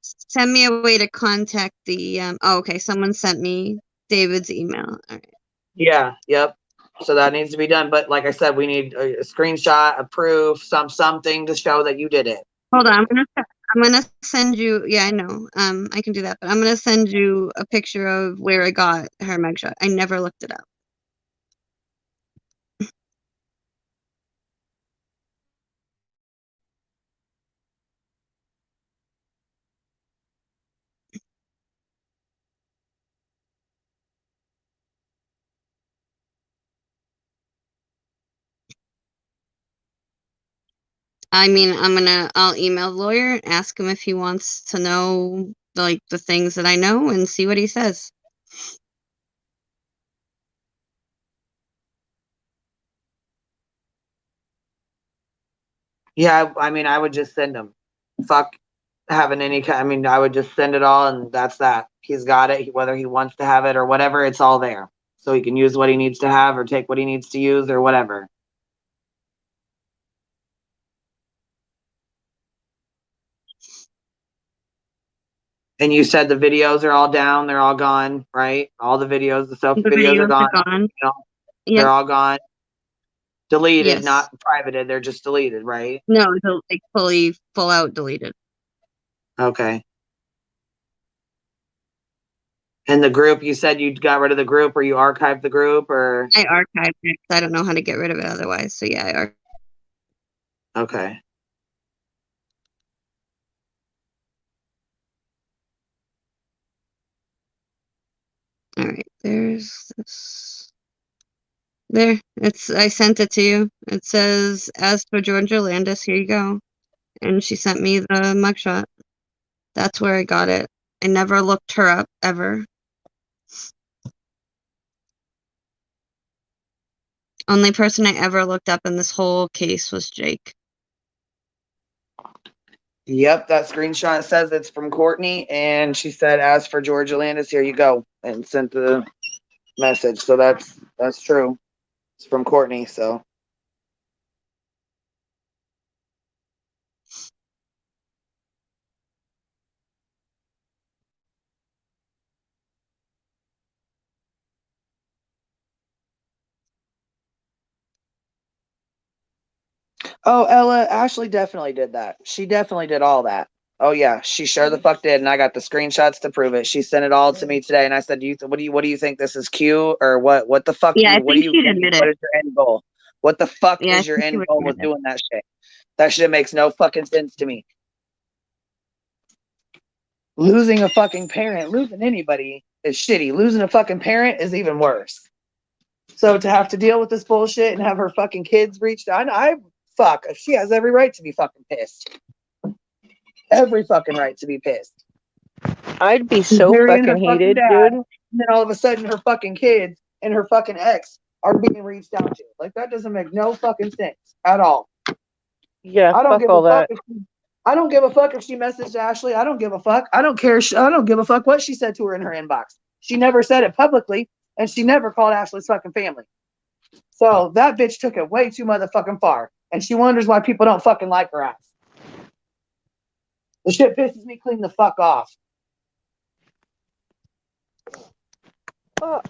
Send me a way to contact the, okay, someone sent me David's email. All right. Yeah, yep. So that needs to be done. But like I said, we need a screenshot, a proof, something to show that you did it. Hold on, I'm gonna send you. Yeah, I know. I can do that, but I'm gonna send you a picture of where I got her mugshot. I never looked it up. I mean, I'll email the lawyer and ask him if he wants to know like the things that I know and see what he says. Yeah, I mean, I would just send them. Fuck having any kind. I mean, I would just send it all, and that's that. He's got it. Whether he wants to have it or whatever, it's all there. So he can use what he needs to have, or take what he needs to use, or whatever. And you said the videos are all down. They're all gone, right? All the videos, the selfie videos are gone. You know, Yep. they're all gone. Deleted, Yes. not privated. They're just deleted, right? No, like full out deleted. Okay. And the group, you said you got rid of the group, or you archived the group, or I archived it 'cause I don't know how to get rid of it otherwise. So yeah, okay. all right. There's this. There, I sent it to you. It says, as for Georgia Landis, here you go. And she sent me the mugshot. That's where I got it. I never looked her up, ever. Only person I ever looked up in this whole case was Jake. Yep, that screenshot says it's from Courtney, and she said, as for Georgia Landis, here you go, and sent the message. So that's true. It's from Courtney, so. Oh, Ella, Ashley definitely did that. She definitely did all that. Oh yeah, she sure the fuck did, and I got the screenshots to prove it. She sent it all to me today, and I said, what do you think this is Q or what? What the fuck? Yeah, I What think do you she'd think? admit What it. is your end goal? What the fuck Yeah, I is your think she end would goal admit with it. doing that shit? That shit makes no fucking sense to me. Losing a fucking parent, losing anybody is shitty. Losing a fucking parent is even worse. So to have to deal with this bullshit and have her fucking kids reached out, fuck, she has every right to be fucking pissed. Every fucking right to be pissed. I'd be so Burying her fucking fucking heated, dad, dude. and then all of a sudden her fucking kids and her fucking ex are being reached out to. Like that doesn't make no fucking sense at all. Yeah, I don't fuck give all a fuck that. I don't give a fuck if she messaged Ashley. I don't give a fuck. I don't care. I don't give a fuck what she said to her in her inbox. She never said it publicly, and she never called Ashley's fucking family. So that bitch took it way too motherfucking far, and she wonders why people don't fucking like her ass. The shit pisses me clean the fuck off. Oh,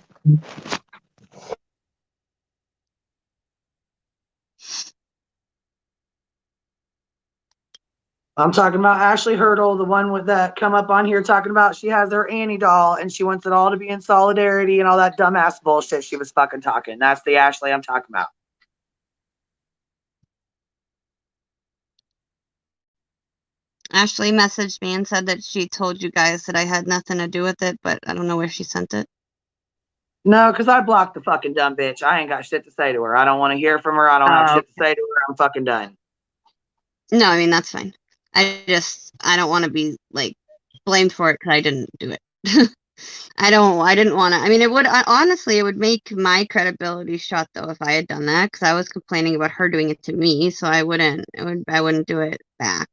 I'm talking about Ashley Hurdle, the one with that come up on here talking about she has her Annie doll and she wants it all to be in solidarity and all that dumbass bullshit she was fucking talking. That's the Ashley I'm talking about. Ashley messaged me and said that she told you guys that I had nothing to do with it, but I don't know where she sent it. No, because I blocked the fucking dumb bitch. I ain't got shit to say to her. I don't want to hear from her. I don't have shit to say to her. I'm fucking done. No, I mean, that's fine. I don't want to be, like, blamed for it because I didn't do it. I didn't want to. I mean, honestly, it would make my credibility shot, though, if I had done that, because I was complaining about her doing it to me, so I wouldn't do it back.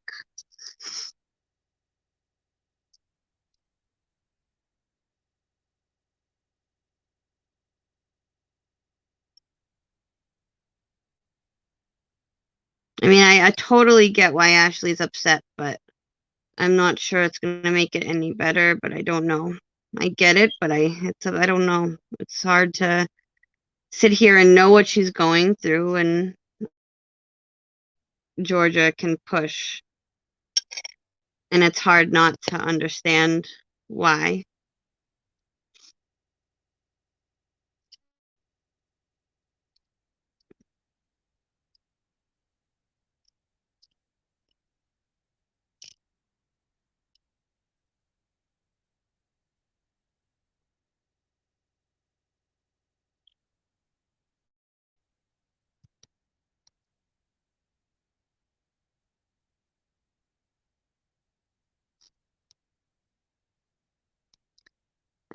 I mean, I totally get why Ashley's upset, but I'm not sure it's going to make it any better, but I don't know. I get it, but I don't know. It's hard to sit here and know what she's going through, and Georgia can push, and it's hard not to understand why.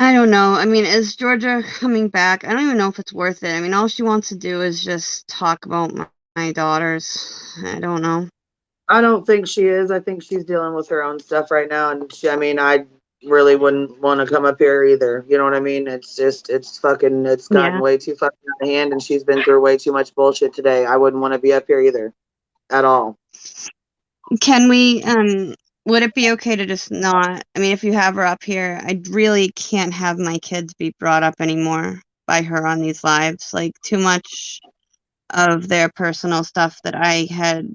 I don't know. I mean, is Georgia coming back? I don't even know if it's worth it. I mean, all she wants to do is just talk about my daughters. I don't know. I don't think she is. I think she's dealing with her own stuff right now. And I really wouldn't want to come up here either. You know what I mean? It's gotten Yeah. way too fucking out of hand, and she's been through way too much bullshit today. I wouldn't want to be up here either at all. Can we, would it be okay to just not, I mean, if you have her up here, I really can't have my kids be brought up anymore by her on these lives. Like, too much of their personal stuff that I had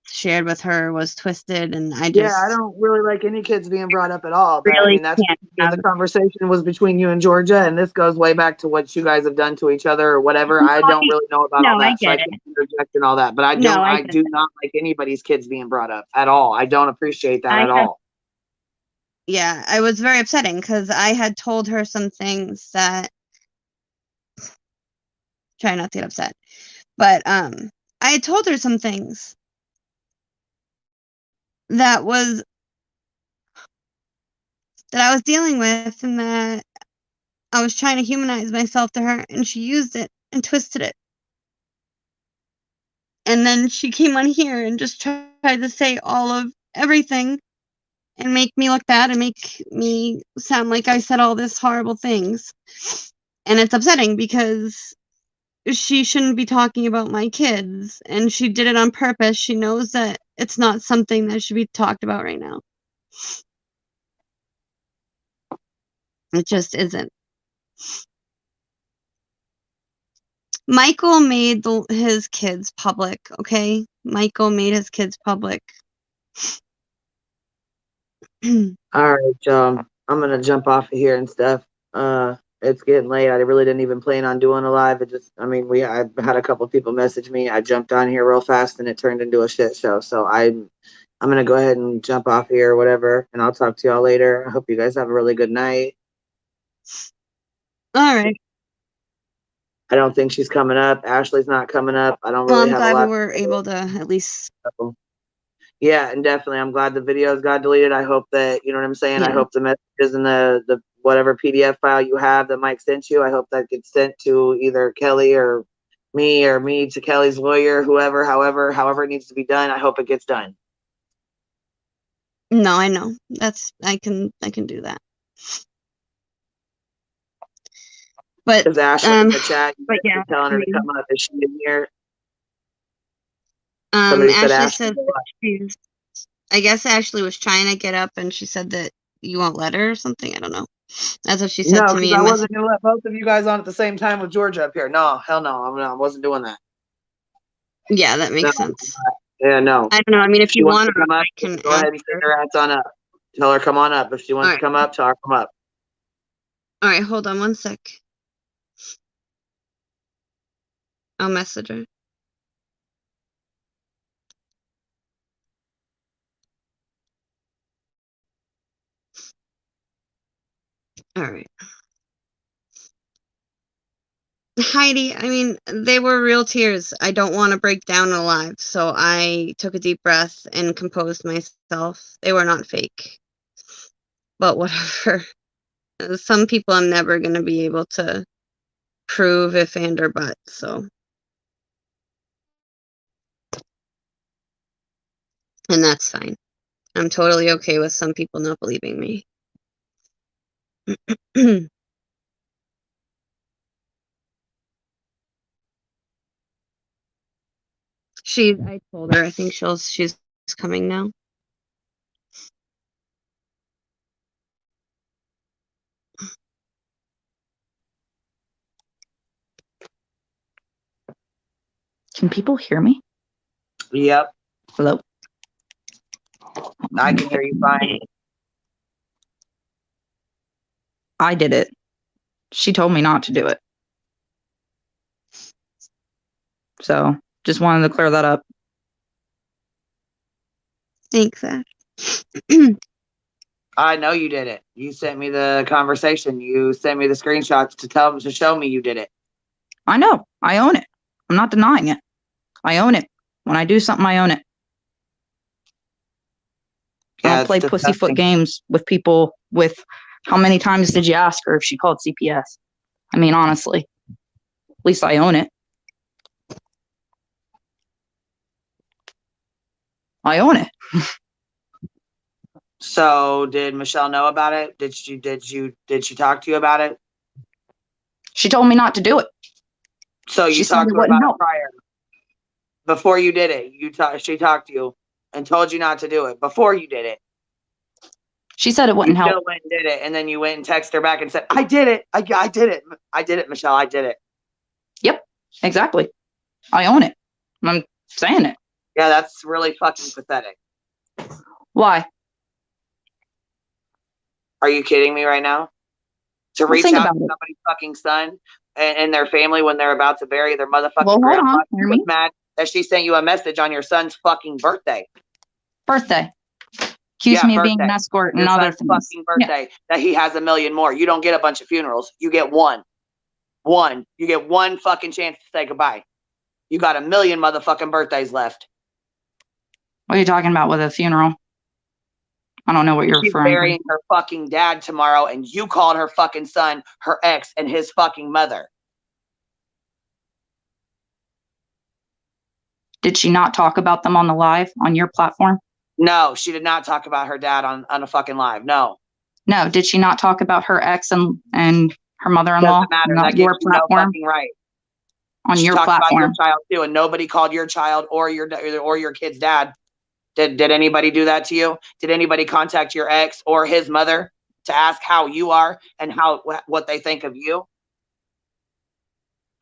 shared with her was twisted, and I don't really like any kids being brought up at all. But I really mean, that's can't because have. the conversation was between you and Georgia, and this goes way back to what you guys have done to each other or whatever. I don't really know about all No, I that, so I get can't interject and all that. But I No, I I get do not like anybody's kids being brought up at all. I don't appreciate that I at all. Yeah, it was very upsetting because I had told her some things that try not to get upset. But I had told her some things that I was dealing with, and that I was trying to humanize myself to her, and she used it and twisted it. And then she came on here and just tried to say all of everything and make me look bad and make me sound like I said all this horrible things. And it's upsetting because she shouldn't be talking about my kids, and she did it on purpose. She knows that it's not something that should be talked about right now. It just isn't. Michael made his kids public, okay? Michael made his kids public. All right, y'all. I'm gonna jump off of here and stuff. It's getting late. I really didn't even plan on doing a live. I had a couple people message me. I jumped on here real fast and it turned into a shit show. So I'm gonna go ahead and jump off here or whatever, and I'll talk to y'all later. I hope you guys have a really good night. All right. I don't think she's coming up. Ashley's not coming up. I don't Well, really I'm have a glad lot. we were able to at least. Yeah, and definitely, I'm glad the videos got deleted. I hope that, you know what I'm saying? I Yeah. hope the messages in the whatever PDF file you have that Mike sent you, I hope that gets sent to either Kelly or me to Kelly's lawyer, whoever, however it needs to be done. I hope it gets done. No, I know. I can do that. But Because Ashley in the chat, but yeah, telling her I to mean, come up. Is she in here? Somebody said Ashley Ashley. said that she's. I guess Ashley was trying to get up, and she said that you won't let her or something. I don't know. That's what she said No, to me. because I In my wasn't going to let both of you guys on at the same time with Georgia up here. No, hell no. I wasn't doing that. Yeah, that makes No. sense. Yeah, no. I don't know. I mean, if She you wants want to come her, up, I can go ahead and ask send her. her ass on up. Tell her come on up. If she wants All right. to come up, tell her come up. All right, hold on one sec. I'll message her. All right. Heidi, I mean, they were real tears. I don't want to break down alive, so I took a deep breath and composed myself. They were not fake. But whatever. Some people I'm never going to be able to prove if and or but, so. And that's fine. I'm totally okay with some people not believing me. I told her, I think she's coming now. Can people hear me? Yep, Hello? I can hear you fine. I did it. She told me not to do it. So just wanted to clear that up. Thanks, Ash. I know you did it. You sent me the conversation. You sent me the screenshots to show me you did it. I know. I own it. I'm not denying it. I own it. When I do something, I own it. I don't play pussyfoot games with people with how many times did you ask her if she called CPS? I mean, honestly, at least I own it. I own it. So did Michelle know about it? Did she talk to you about it? She told me not to do it. So you talked to her about it prior. Before you did it, she talked to you and told you not to do it before you did it. She said it wouldn't help. You still went and did it, and then you went and texted her back and said, I did it. I did it. I did it, Michelle. I did it. Yep, exactly. I own it. I'm saying it. Yeah, that's really fucking pathetic. Why? Are you kidding me right now? To reach out to somebody's fucking son and their family when they're about to bury their motherfucking grandpa. You was mad that she sent you a message on your son's fucking birthday. Accuse me of being an escort and other things. Fucking birthday that he has a million more. You don't get a bunch of funerals. You get one. One. You get one fucking chance to say goodbye. You got a million motherfucking birthdays left. What are you talking about with a funeral? I don't know what you're She's referring to. burying her fucking dad tomorrow, and you called her fucking son, her ex, and his fucking mother. Did she not talk about them on the live on your platform? No, she did not talk about her dad on a fucking live. No. No. Did she not talk about her ex and her mother-in-law Doesn't matter. on That your gives you no platform? fucking right. On She your talked about your platform. child too, and nobody called your child or your kid's dad. Did anybody do that to you? Did anybody contact your ex or his mother to ask how you are and what they think of you?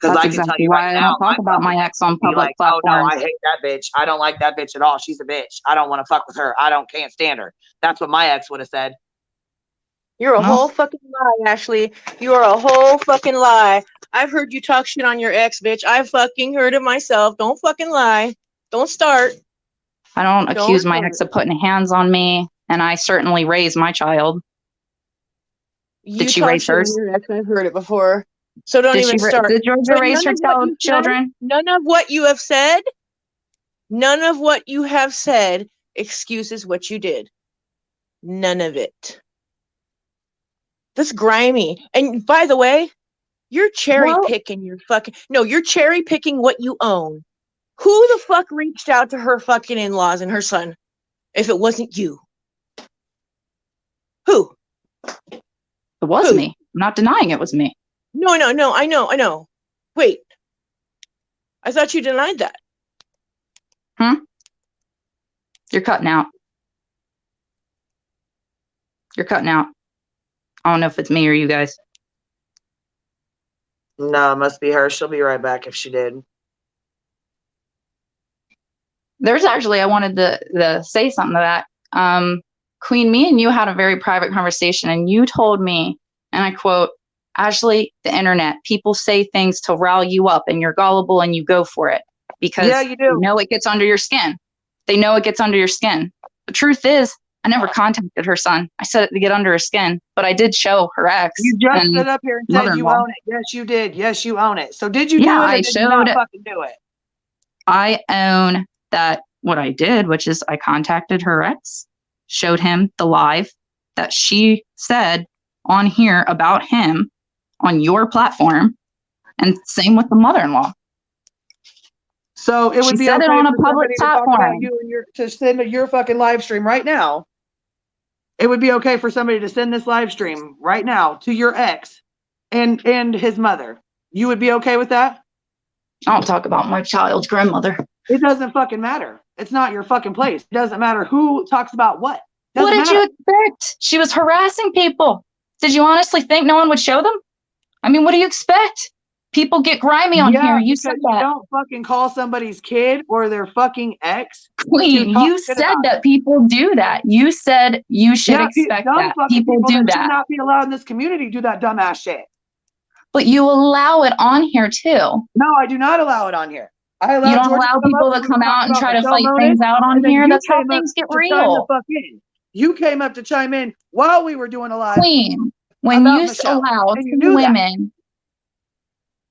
Because That's I can tell exactly you why right I now, don't talk about my ex on be public like, oh no, platforms. I hate that bitch. I don't like that bitch at all. She's a bitch. I don't want to fuck with her. Can't stand her. That's what my ex would have said. You're a No. whole fucking lie, Ashley. You are a whole fucking lie. I've heard you talk shit on your ex, bitch. I fucking heard it myself. Don't fucking lie. Don't start. I don't accuse my start. ex of putting hands on me, and I certainly raised my child. You Did she talk raise shit on hers? your ex. I've heard it before. So don't even start. Did Georgia But raise her children? None of what you have said, none of what you have said excuses what you did. None of it. That's grimy. And by the way, you're cherry picking you're cherry picking what you own. Who the fuck reached out to her fucking in-laws and her son if it wasn't you? Who? It was me. I'm not denying it was me. No, I know. Wait. I thought you denied that. You're cutting out. You're cutting out. I don't know if it's me or you guys. No, it must be her. She'll be right back if she did. There's actually, I wanted to say something to that. Queen, me and you had a very private conversation, and you told me, and I quote, Ashley, the internet, people say things to rile you up, and you're gullible and you go for it because you do. know it gets under your skin. They know it gets under your skin. The truth is, I never contacted her son. I said it to get under her skin, but I did show her ex. You just stood up here and said you own it. Yes, you did. Yes, you own it. So did you do it or did you not fucking do it? I own that what I did, which is I contacted her ex, showed him the live that she said on here about him on your platform, and same with the mother-in-law. So it would be said okay it on a for public somebody to talk about platform. you and to send your fucking live stream right now. It would be okay for somebody to send this live stream right now to your ex and his mother. You would be okay with that? I don't talk about my child's grandmother. It doesn't fucking matter. It's not your fucking place. It doesn't matter who talks about what. What did you expect? She was harassing people. Did you honestly think no one would show them? I mean, what do you expect? People get grimy on here. You said that. You don't fucking call somebody's kid or their fucking ex. Queen, you said that people do that. You said you should expect that. People do that. Should not be allowed in this community to do that dumbass shit. But you allow it on here too. No, I do not allow it on here. You don't allow people to come out and try to fight things out on here. That's how things get real. You came up to chime in while we were doing a live. Queen, when you allow two women,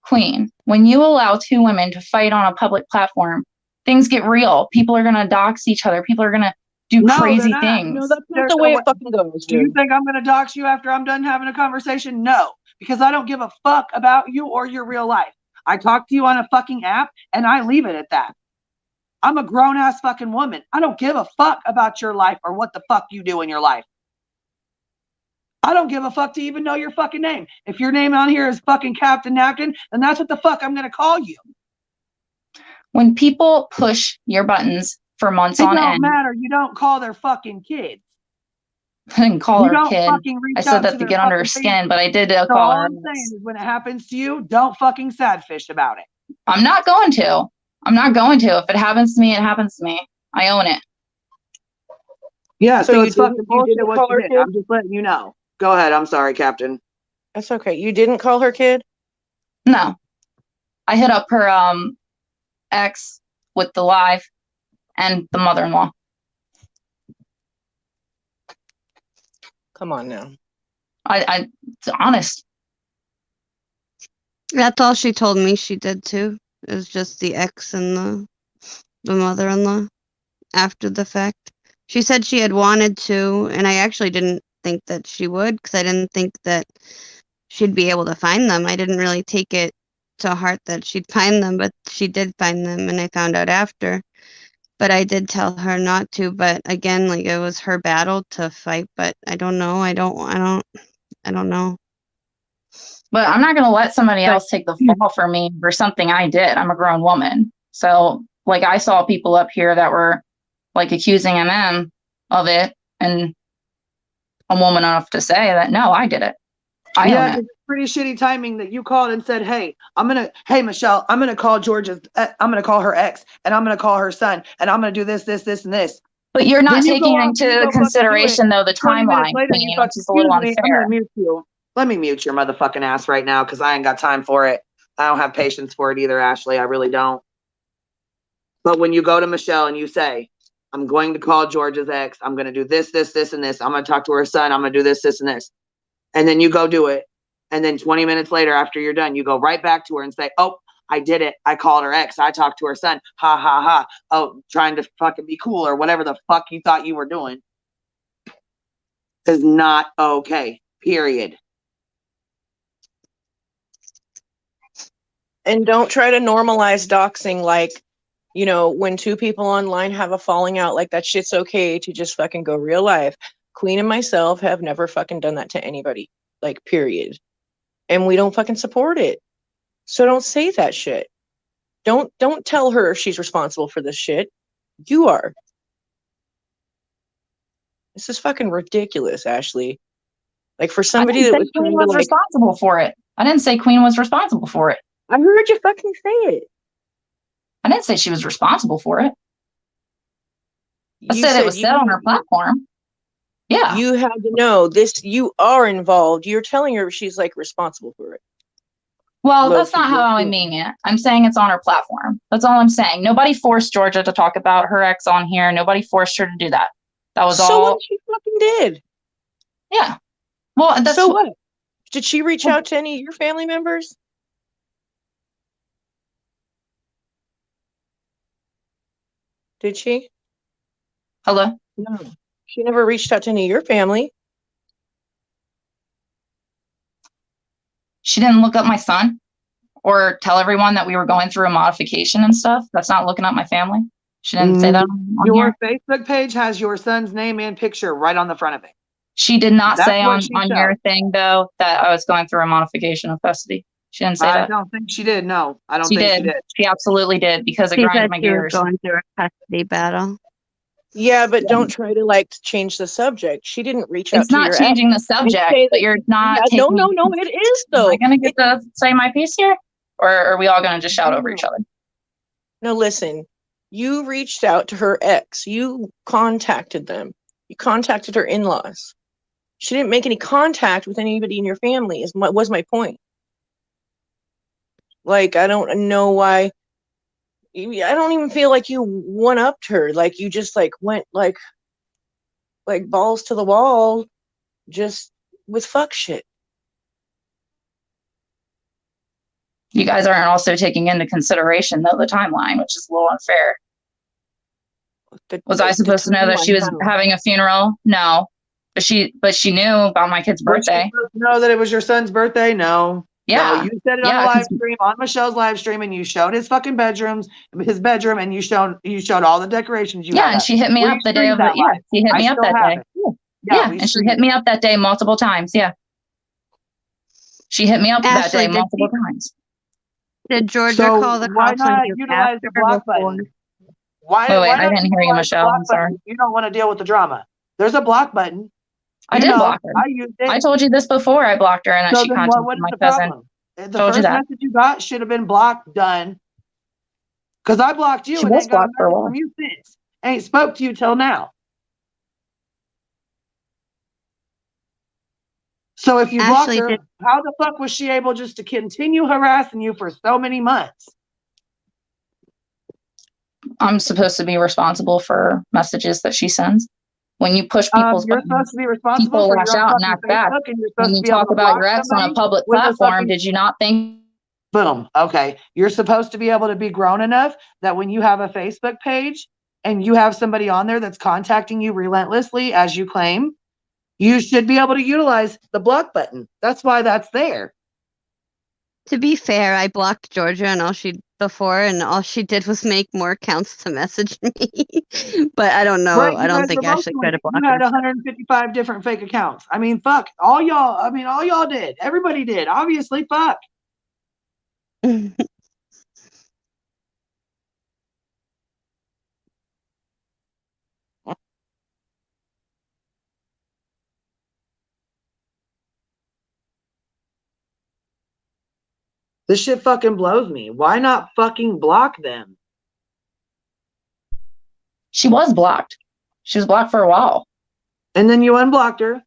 Queen, when you allow two women to fight on a public platform, things get real. People are gonna dox each other. People are gonna do crazy things. No, that's not the way it fucking goes. Do you think I'm gonna dox you after I'm done having a conversation? No, because I don't give a fuck about you or your real life. I talk to you on a fucking app and I leave it at that. I'm a grown ass fucking woman. I don't give a fuck about your life or what the fuck you do in your life. I don't give a fuck to even know your fucking name. If your name on here is fucking Captain Napkin, then that's what the fuck I'm gonna call you. When people push your buttons for months on end, it don't matter. You don't call their fucking kids. I didn't call her kid. I said that to get under her skin, but I did call her. All I'm saying is when it happens to you, don't fucking sadfish about it. I'm not going to. I'm not going to. If it happens to me, it happens to me. I own it. Yeah, so it's fucking you did what you did. I'm just letting you know. Go ahead. I'm sorry, Captain. That's okay. You didn't call her kid? No. I hit up her ex with the live and the mother-in-law. Come on now. It's honest. That's all she told me she did too. It was just the ex and the mother-in-law after the fact. She said she had wanted to, and I actually didn't think that she would because I didn't think that she'd be able to find them. I didn't really take it to heart that she'd find them, but she did find them, and I found out after. But I did tell her not to. But again, like it was her battle to fight. But I don't know. I don't know. But I'm not going to let somebody else take the fall for me for something I did. I'm a grown woman. So, like, I saw people up here that were, like, accusing them of it, and I'm woman enough to say that, no, I did it. I own it. It's pretty shitty timing that you called and said, hey, Michelle, I'm going to call I'm going to call her ex, and I'm going to call her son, and I'm going to do this, this, this, and this. But you're not Then you taking go off and you into go fucking do consideration, though, the 20 minutes timeline, later, you Queen, fucking which is a little excuse me, I'm unfair. gonna mute you. Let me mute your motherfucking ass right now because I ain't got time for it. I don't have patience for it either, Ashley. I really don't. But when you go to Michelle and you say, I'm going to call George's ex, I'm going to do this, this, this, and this. I'm going to talk to her son. I'm going to do this, this, and this. And then you go do it. And then 20 minutes later, after you're done, you go right back to her and say, oh, I did it. I called her ex. I talked to her son. Ha, ha, ha. Oh, trying to fucking be cool or whatever the fuck you thought you were doing is not okay. Period. And don't try to normalize doxing like, you know, when two people online have a falling out, like that shit's okay to just fucking go real life. Queen and myself have never fucking done that to anybody, like, period. And we don't fucking support it. So don't say that shit. Don't tell her she's responsible for this shit. You are. This is fucking ridiculous, Ashley. Like, for somebody that was Queen trying to, was like, responsible for it. I didn't say Queen was responsible for it. I heard you fucking say it. I didn't say she was responsible for it. I You said it was you set on her platform. Yeah. You had to know this. You are involved. You're telling her she's like responsible for it. Well, that's not how I mean it. I'm saying it's on her platform. That's all I'm saying. Nobody forced Georgia to talk about her ex on here. Nobody forced her to do that. That was all. So what she fucking did? Yeah. Well, that's so what? Did she reach out to any of your family members? Did she? Hello? No. She never reached out to any of your family. She didn't look up my son or tell everyone that we were going through a modification and stuff. That's not looking up my family. She didn't say that on your here. Facebook page has your son's name and picture right on the front of it. She did not That's say what on she your said. thing, though, that I was going through a modification of custody. She didn't say I that. don't think she did. No, I don't She think did. she did. She absolutely did because it She grinded said my she was gears. going through a custody battle. Yeah, but don't try to like change the subject. She didn't reach out It's to not your changing the ex subject, and say but that- you're not Yeah, taking. no, it is Am though. I going to get to say my piece here? Or are we all going to just shout over each other? No, listen. You reached out to her ex. You contacted them. You contacted her in-laws. She didn't make any contact with anybody in your family, was my point. Like, I don't know why. I don't even feel like you one-upped her. Like, you just, like, went, like balls to the wall, just with fuck shit. You guys aren't also taking into consideration, though, the timeline, which is a little unfair. Was I supposed to know that she was having a funeral? No. But she knew about my kid's birthday. Know that it was your son's birthday? No. Yeah. No, you said it on a live stream, on Michelle's live stream, and you showed his fucking his bedroom, and you showed all the decorations you had. Yeah, and she hit me up the day of it. Yeah, she hit me up that day. Yeah, and she hit me up that day multiple times. Yeah. She hit me up that day multiple times. Did Georgia call the cops? Why not utilize the block button? Wait, I didn't hear you, Michelle. I'm sorry. You don't want to deal with the drama. There's a block button. I did block her. I told you this before. I blocked her, and she contacted my cousin. The first message you got should have been blocked, done. Because I blocked you and ain't got a message from you since. Ain't spoke to you till now. So if you blocked her, how the fuck was she able just to continue harassing you for so many months? I'm supposed to be responsible for messages that she sends. When you push people's you're supposed to be responsible people lash out and act back. When you talk about your ex on a public platform, did you not think Boom. Okay. You're supposed to be able to be grown enough that when you have a Facebook page and you have somebody on there that's contacting you relentlessly, as you claim, you should be able to utilize the block button. That's why that's there. To be fair, I blocked Georgia and all she did was make more accounts to message me. But I don't know. Right, I you don't guys think were both Ashley doing tried to it. block You had her. 155 different fake accounts. I mean, fuck. All y'all did. Everybody did. Obviously, fuck. This shit fucking blows me. Why not fucking block them? She was blocked. She was blocked for a while. And then you unblocked her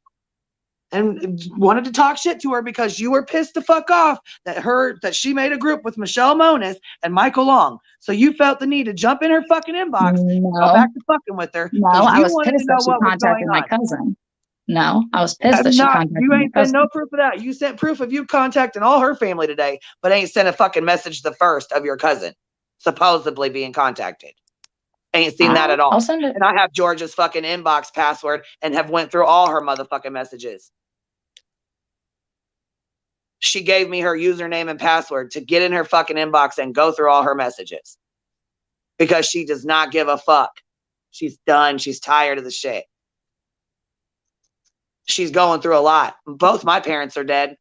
and wanted to talk shit to her because you were pissed the fuck off that she made a group with Michelle Moniz and Michael Long. So you felt the need to jump in her fucking inbox, go back to fucking with her. No, 'cause I you was wanted pissed to know that she what was going contacted my on. cousin. No, I was pissed that she contacted You my ain't sent cousin. no proof of that. You sent proof of you contacting all her family today, but ain't sent a fucking message the first of your cousin supposedly being contacted. Ain't seen that at all. I'll send it. And I have Georgia's fucking inbox password and have went through all her motherfucking messages. She gave me her username and password to get in her fucking inbox and go through all her messages because she does not give a fuck. She's done. She's tired of the shit. She's going through a lot. Both my parents are dead.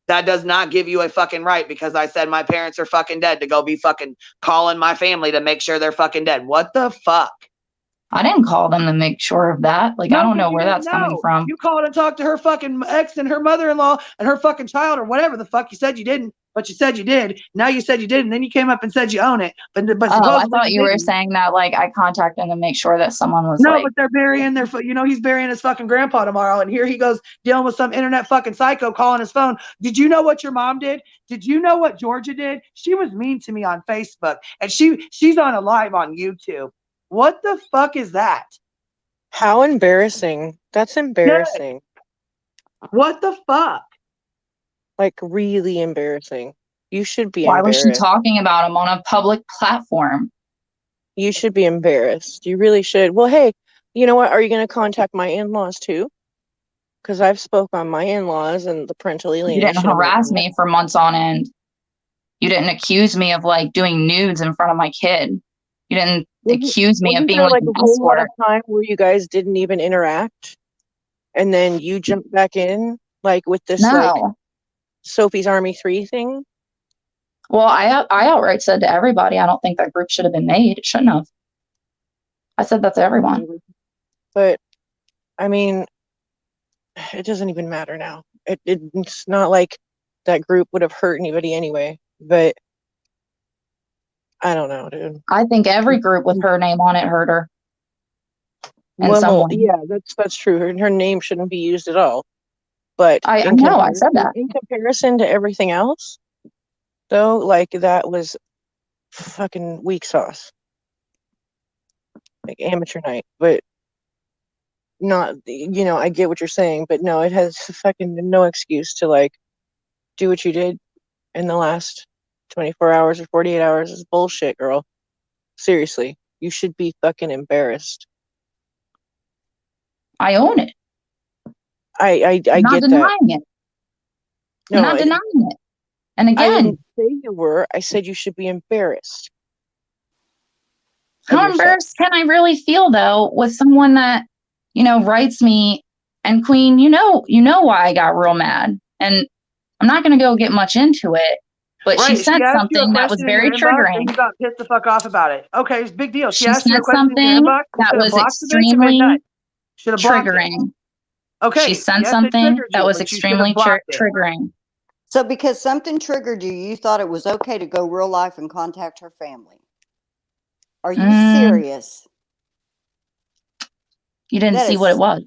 That does not give you a fucking right because I said my parents are fucking dead to go be fucking calling my family to make sure they're fucking dead. What the fuck? I didn't call them to make sure of that. Like, I don't know where that's coming from. You called and talked to her fucking ex and her mother-in-law and her fucking child or whatever the fuck you said you didn't, but you said you did. Now you said you did, and then you came up and said you own it. But I thought you were saying that like I contacted them to make sure that someone was no, like, but they're burying their, he's burying his fucking grandpa tomorrow, and here he goes dealing with some internet fucking psycho calling his phone. Did you know what your mom did? Did you know what Georgia did? She was mean to me on Facebook, and she's on a live on YouTube. What the fuck is that? How embarrassing. That's embarrassing. What the fuck? Like, really embarrassing. You should be why was she embarrassed. talking about him on a public platform? You should be embarrassed. You really should. Well, hey, you know what? Are you going to contact my in-laws too? Because I've spoke on my in-laws and the parental You alienation. didn't harass me for months on end. You didn't accuse me of like doing nudes in front of my kid. You didn't accuse me of being like a whole lot of time where you guys didn't even interact, and then you jumped back in like with this like Sophie's Army 3 thing. Well, I outright said to everybody, I don't think that group should have been made. It shouldn't have. I said that to everyone. But I mean, it doesn't even matter now. It's not like that group would have hurt anybody anyway. But I don't know, dude. I think every group with her name on it hurt her. Yeah, that's true. Her name shouldn't be used at all. But I know, I said that. In comparison to everything else, though, like that was fucking weak sauce. Like amateur night. But not, I get what you're saying, but no, it has fucking no excuse to like do what you did in the last 24 hours or 48 hours. Is bullshit, girl. Seriously, you should be fucking embarrassed. I own it. I get that. I'm not denying it. I'm not denying it. And again, I didn't say you were. I said you should be embarrassed. How embarrassed can I really feel though with someone that, writes me, and Queen, you know why I got real mad. And I'm not going to go get much into it, but she sent something that was very triggering. You got pissed the fuck off about it. Okay, it's a big deal. She asked you a question in your inbox that was extremely triggering. Okay. She sent something that was extremely triggering. So because something triggered you, you thought it was okay to go real life and contact her family. Are you serious? You didn't see what it was.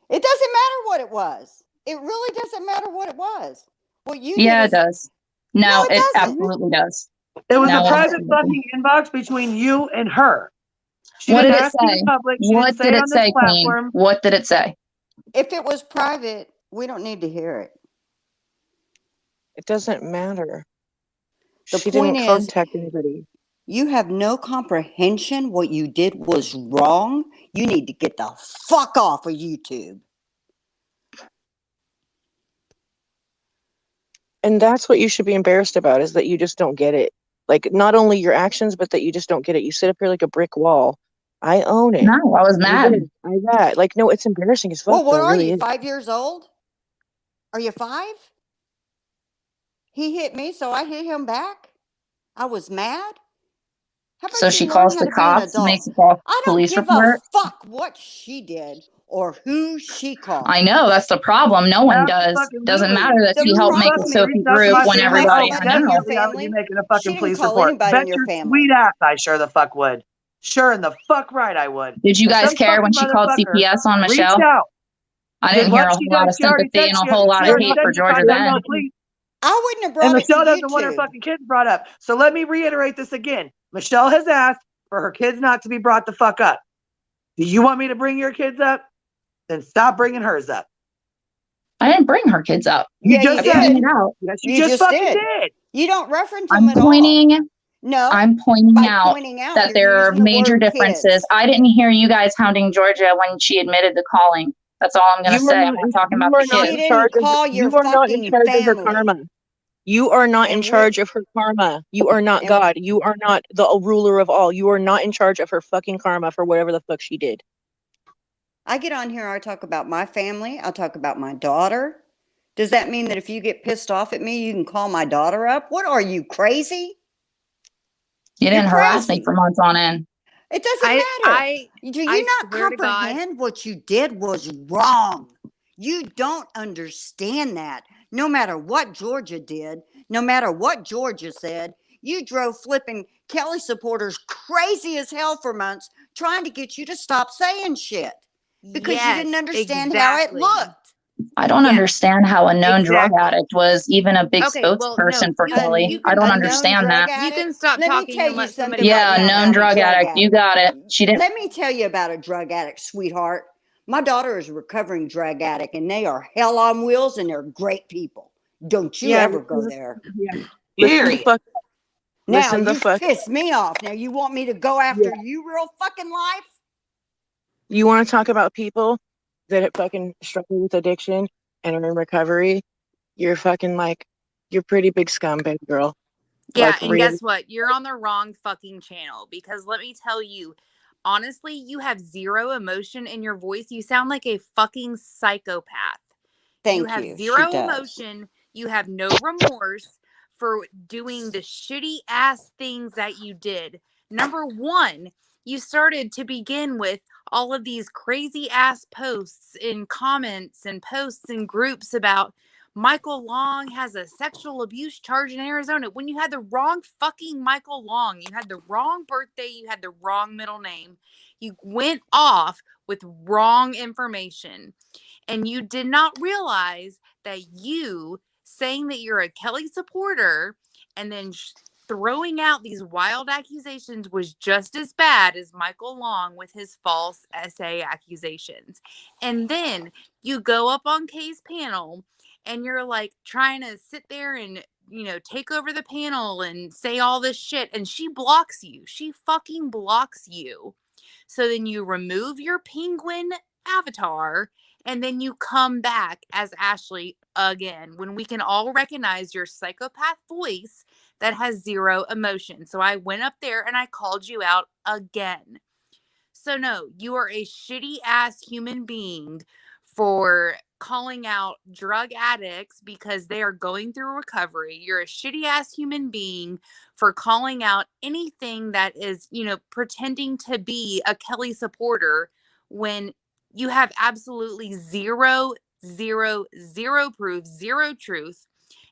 It doesn't matter what it was. It really doesn't matter what it was. Well, it does. No, it absolutely does. It was a private fucking inbox between you and her. What did it say? What did it say, Queen? What did it say? If it was private, we don't need to hear it. It doesn't matter. The She point didn't is, contact anybody. you have no comprehension. What you did was wrong. You need to get the fuck off of YouTube. And that's what you should be embarrassed about, is that you just don't get it. Like, not only your actions, but that you just don't get it. You sit up here like a brick wall. I own it. No, I was I mad. this, I that. Like, no, it's embarrassing as fuck. Well, what though, are really you, is. 5 years old? Are you 5? He hit me, so I hit him back. I was mad. How about So you she learn calls how the to be an cops, adult? makes a false I don't police give a report. fuck what she did or who she called. I know, that's the problem. No one does. Doesn't matter that The she helped make a problem- Sophie That's group my when family. everybody Call I anybody in know. your definitely I would be family? making a She fucking didn't police call report. anybody Bet in your your family. sweet ass I sure the fuck would. Sure in the fuck right I would. Did you If guys some care when fucking she called motherfucker CPS on reached Michelle? out, I did didn't hear what a she whole lot did, of she already sympathy said and a she whole lot of already hate said for you're Georgia fucking then. no, please. I wouldn't have And brought it Michelle to doesn't want her YouTube. fucking kids brought up. So let me reiterate this again. Michelle has asked for her kids not to be brought the fuck up. Do you want me to bring your kids up? Then stop bringing hers up. I didn't bring her kids up. You Yeah, just you said. did. It out. Yes, you You just just fucking did. did. You don't reference them I'm at all. pointing No, I'm pointing by out pointing out, that you're there are using the major word differences. kids. I didn't hear you guys hounding Georgia when she admitted to calling. That's all I'm gonna You are say. not I'm not in, talking you about are the not She in kids. didn't charge of call your you are not in fucking charge of her family. karma. You are not in And charge of her karma. You are not and- God. You are not the ruler of all. You are not in charge of her fucking karma for whatever the fuck she did. I get on here, I talk about my family, I'll talk about my daughter. Does that mean that if you get pissed off at me, you can call my daughter up? What are you, crazy? You You're didn't harass me crazy. for months on end. It doesn't matter. Do you I not swear to God. comprehend what you did was wrong? You don't understand that. No matter what Georgia did, no matter what Georgia said, you drove flipping Kelly supporters crazy as hell for months trying to get you to stop saying shit because you didn't Yes, understand how it exactly. looked. I don't Yes, understand how a known drug exactly. addict was even a big Okay, well, no, spokesperson for you Kelly. you I can don't A you, known understand drug that. you can addict. stop Let me talking tell and you let something somebody Yeah, right a now known about a drug drug addict. You addict. got it. She didn't. Let me tell you about a drug addict, sweetheart. My daughter is a recovering drug addict, and they are hell on wheels, and they're great people. Don't you Yeah, ever go there. yeah. Listen the Period. fuck. Now Listen the you fuck. pissed me off. Now you want me to go Yeah. after you real fucking life? You want to talk about people that have fucking struggled with addiction and are in recovery? You're fucking like, you're pretty big scumbag girl. Yeah, Like, and really. guess what? You're on the wrong fucking channel because let me tell you, honestly, you have zero emotion in your voice. You sound like a fucking psychopath. You Thank have you. She zero does. emotion. You have no remorse for doing the shitty ass things that you did. Number one, you started to begin with all of these crazy ass posts in comments and posts and groups about Michael Long has a sexual abuse charge in Arizona when you had the wrong fucking Michael Long. You had the wrong birthday. You had the wrong middle name. You went off with wrong information. And you did not realize that you saying that you're a Kelly supporter and then throwing out these wild accusations was just as bad as Michael Long with his false essay accusations. And then you go up on Kay's panel and you're like trying to sit there and take over the panel and say all this shit, and she blocks you. She fucking blocks you. So then you remove your penguin avatar and then you come back as Ashley again when we can all recognize your psychopath voice that has zero emotion. So I went up there and I called you out again. So no, you are a shitty ass human being for calling out drug addicts because they are going through recovery. You're a shitty ass human being for calling out anything that is, pretending to be a Kelly supporter when you have absolutely zero, zero, zero proof, zero truth.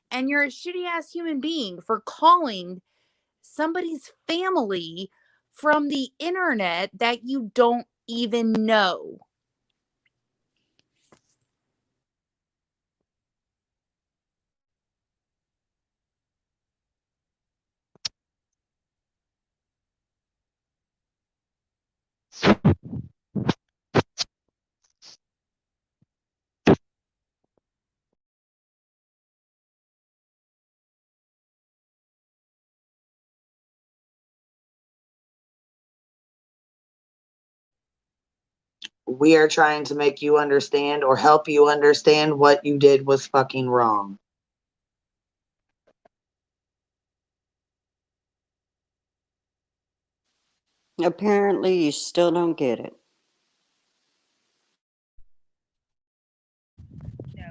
And you're a shitty ass human being for calling somebody's family from the internet that you don't even know. we are trying to make you understand or help you understand what you did was fucking wrong. Apparently, you still don't get it. No,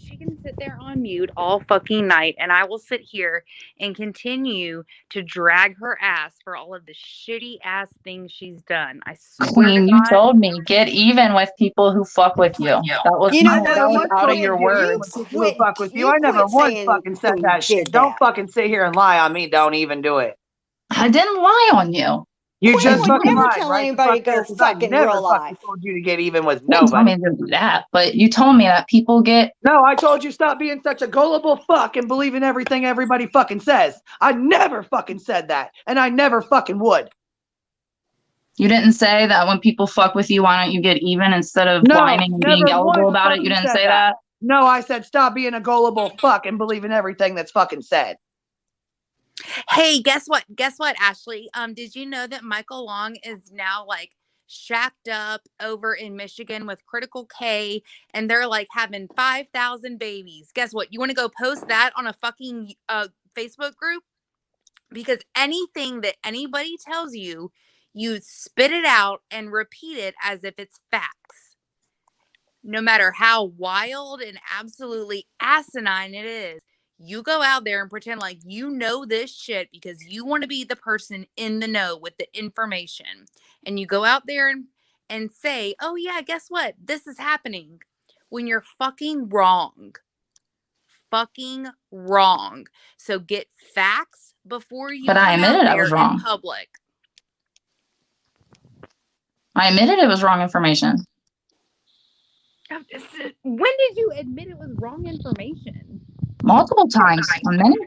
she can sit there on mute all fucking night, and I will sit here and continue to drag her ass for all of the shitty ass things she's done. I swear Queen, to you God. told me get even with people who fuck with you. That was You know that what? was You out of quit. your You words. People who fuck with you. You I never quit once saying fucking said who that shit. did Don't that. fucking sit here and lie on me. Don't even do it. I didn't lie on you. You Queen just would fucking never lied tell right the anybody fuck to there, go 'cause I fuck in never real fucking life. told you to get even with You didn't tell nobody. me to do that, but you told me that people get. No, I told you stop being such a gullible fuck and believe in everything everybody fucking says. I never fucking said that, and I never fucking would. You didn't say that when people fuck with you, why don't you get even instead of No, whining and being never gullible once about it? You fucking didn't said say that. No, I said stop being a gullible fuck and believe in everything that's fucking said. Hey, guess what? Guess what, Ashley? Did you know that Michael Long is now like shacked up over in Michigan with Critical K, and they're like having 5,000 babies? Guess what? You want to go post that on a fucking Facebook group? Because anything that anybody tells you, you spit it out and repeat it as if it's facts. No matter how wild and absolutely asinine it is, you go out there and pretend like you know this shit because you want to be the person in the know with the information. And you go out there and say, oh, yeah, guess what? This is happening, when you're fucking wrong. Fucking wrong. So get facts before you But I come out admitted I there was in wrong. public. I admitted it was wrong information. When did you admit it was wrong information? Multiple times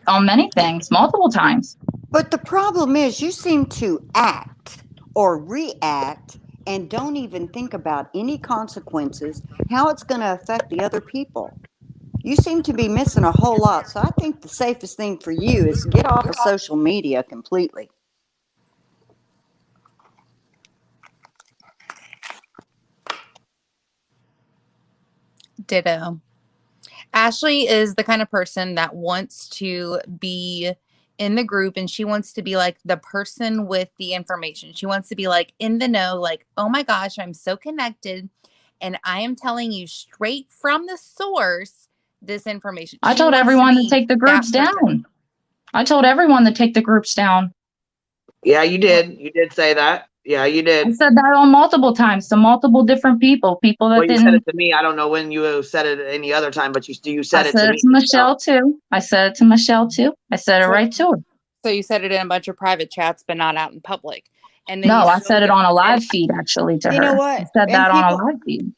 on many things, multiple times. But the problem is, you seem to act or react and don't even think about any consequences, how it's going to affect the other people. You seem to be missing a whole lot. So I think the safest thing for you is get off of social media completely. Ditto. Ashley is the kind of person that wants to be in the group, and she wants to be like the person with the information. She wants to be like in the know, like, oh my gosh, I'm so connected, and I am telling you straight from the source this information. I She told wants everyone to be take the that groups person. down. I told everyone to take the groups down. Yeah, you did. You did say that. Yeah, you I did. said that on multiple times to multiple different people that Well, you said didn't. it to me. I don't know when you said it any other time, but you I said it said to it me. to Michelle too. I said it to Michelle too. I said it right to her. So you said it in a bunch of private chats, but not out in public. And then No, you I still said it get on a live feed actually to You her. know I what? said And that on a people, live feed.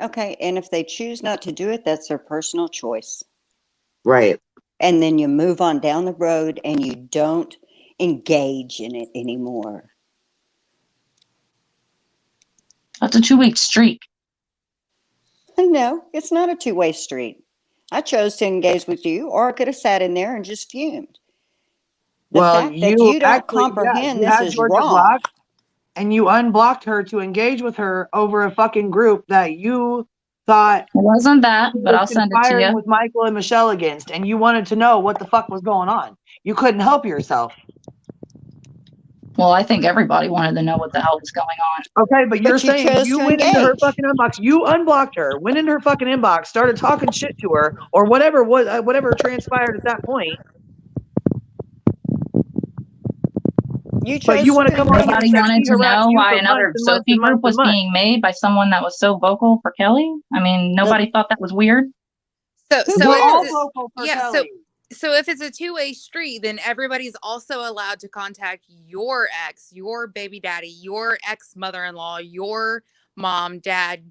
okay, and if they choose not to do it, that's their personal choice. Right. And then you move on down the road and you don't engage in it anymore. That's a 2-week streak. No, it's not a two-way street. I chose to engage with you, or I could have sat in there and just fumed. The Well, fact that you you don't actually, yeah, comprehend you this had is Georgia wrong. blocked, and you unblocked her to engage with her over a fucking group that you thought It wasn't that, she but was I'll send it to conspiring you. with Michael and Michelle against, and you wanted to know what the fuck was going on. You couldn't help yourself. Well, I think everybody wanted to know what the hell was going on. Okay, but you're But you saying chose you to went into her engage. fucking inbox, you unblocked her, went into her fucking inbox, started talking shit to her, or whatever whatever transpired at that point. You But chose you want to to come on here engage. and Nobody text wanted me, to harass know you why for months another and months Sophie and months group was and months. being made by someone that was so vocal for Kelly. I mean, nobody thought that was weird. So Who so We're all if cares? vocal for yeah, Kelly. so if it's a two-way street, then everybody's also allowed to contact your ex, your baby daddy, your ex-mother-in-law, your mom, dad,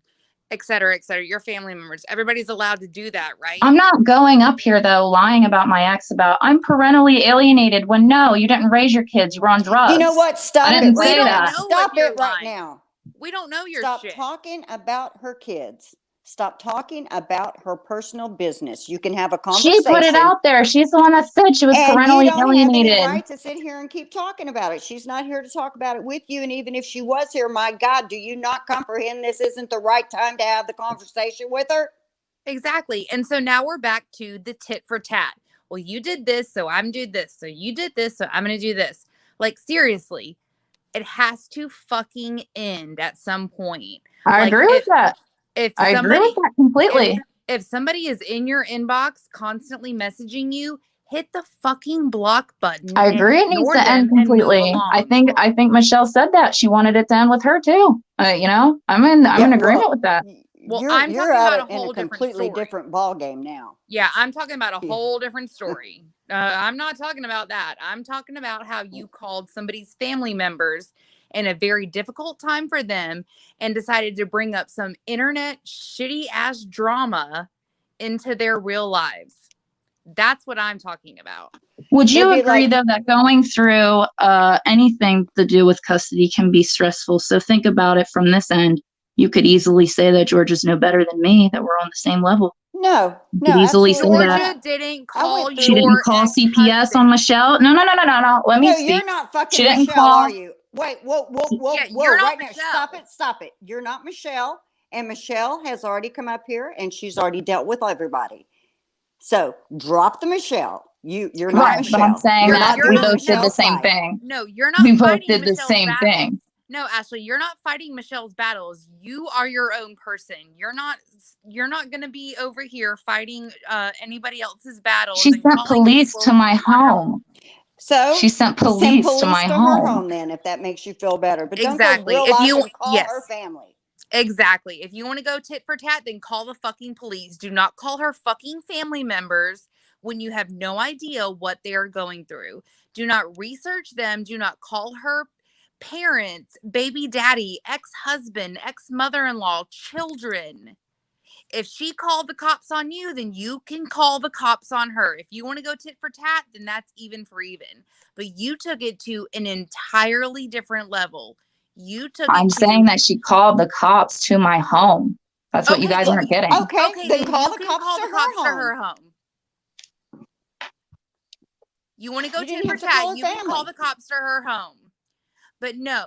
et cetera, your family members. Everybody's allowed to do that, right? I'm not going up here though lying about my ex about I'm parentally alienated when no, you didn't raise your kids, you were on drugs. You know what? Stop I it didn't right say now. that. Stop you're it right lying. now. We don't know your Stop shit. talking about her kids. Stop talking about her personal business. You can have a She conversation. put it out there. She's the one that said she was And you parentally don't have any alienated. right to sit here and keep talking about it. She's not here to talk about it with you. And even if she was here, my God, do you not comprehend this isn't the right time to have the conversation with her? Exactly. And so now we're back to the tit for tat. Well, you did this, so I'm doing this. So you did this, so I'm going to do this. Like, seriously, it has to fucking end at some point. I Like, agree with that. If I agree somebody, with that completely. if somebody is in your inbox constantly messaging you, hit the fucking block button. I agree. It and needs ignore to end them and move completely. I along. think Michelle said that she wanted it to end with her too. You know, I'm in agreement with that. Well, you're I'm you're talking at about it a in whole a completely different ball game now. Yeah, I'm talking about a Yeah. whole different story. I'm not talking about that. I'm talking about how you called somebody's family members in a very difficult time for them and decided to bring up some internet shitty ass drama into their real lives. That's what I'm talking about. Would you It'd be agree like- though that going through anything to do with custody can be stressful? So think about it from this end. You could easily say that Georgia's no better than me, that we're on the same level. No, You no, could easily say absolutely that. Georgia not. didn't I call went through- She didn't your call CPS on ex-husband. Michelle. No. Let me No, speak. you're not fucking She didn't Michelle, call- are you? Wait, whoa, Yeah, you're not right now. Michelle. Stop it. You're not Michelle. And Michelle has already come up here and she's already dealt with everybody. So drop the Michelle. You're not Right, Michelle. but I'm saying You're that not we doing both did the Michelle's same fight. thing. No, you're not We both fighting did the Michelle's same battles. thing. No, Ashley, you're not fighting Michelle's battles. You are your own person. You're not going to be over here fighting anybody else's battles. She and sent calling police people to my on her- home. So She sent police to my her home. home then, if that makes you feel better. But Exactly. don't If go real you- life and call yes. her family. Exactly. If you want to go tit for tat, then call the fucking police. Do not call her fucking family members when you have no idea what they are going through. Do not research them. Do not call her parents, baby daddy, ex-husband, ex-mother-in-law, children. If she called the cops on you, then you can call the cops on her. If you want to go tit for tat, then that's even for even. But you took it to an entirely different level. You took I'm it to, saying that she called the cops to my home. That's what you Okay, guys then aren't getting. Okay, then then call you the can cops call to the her cops to home. her home. You want to go You tit didn't for have to call tat, her you can call family. the cops to her home. But no,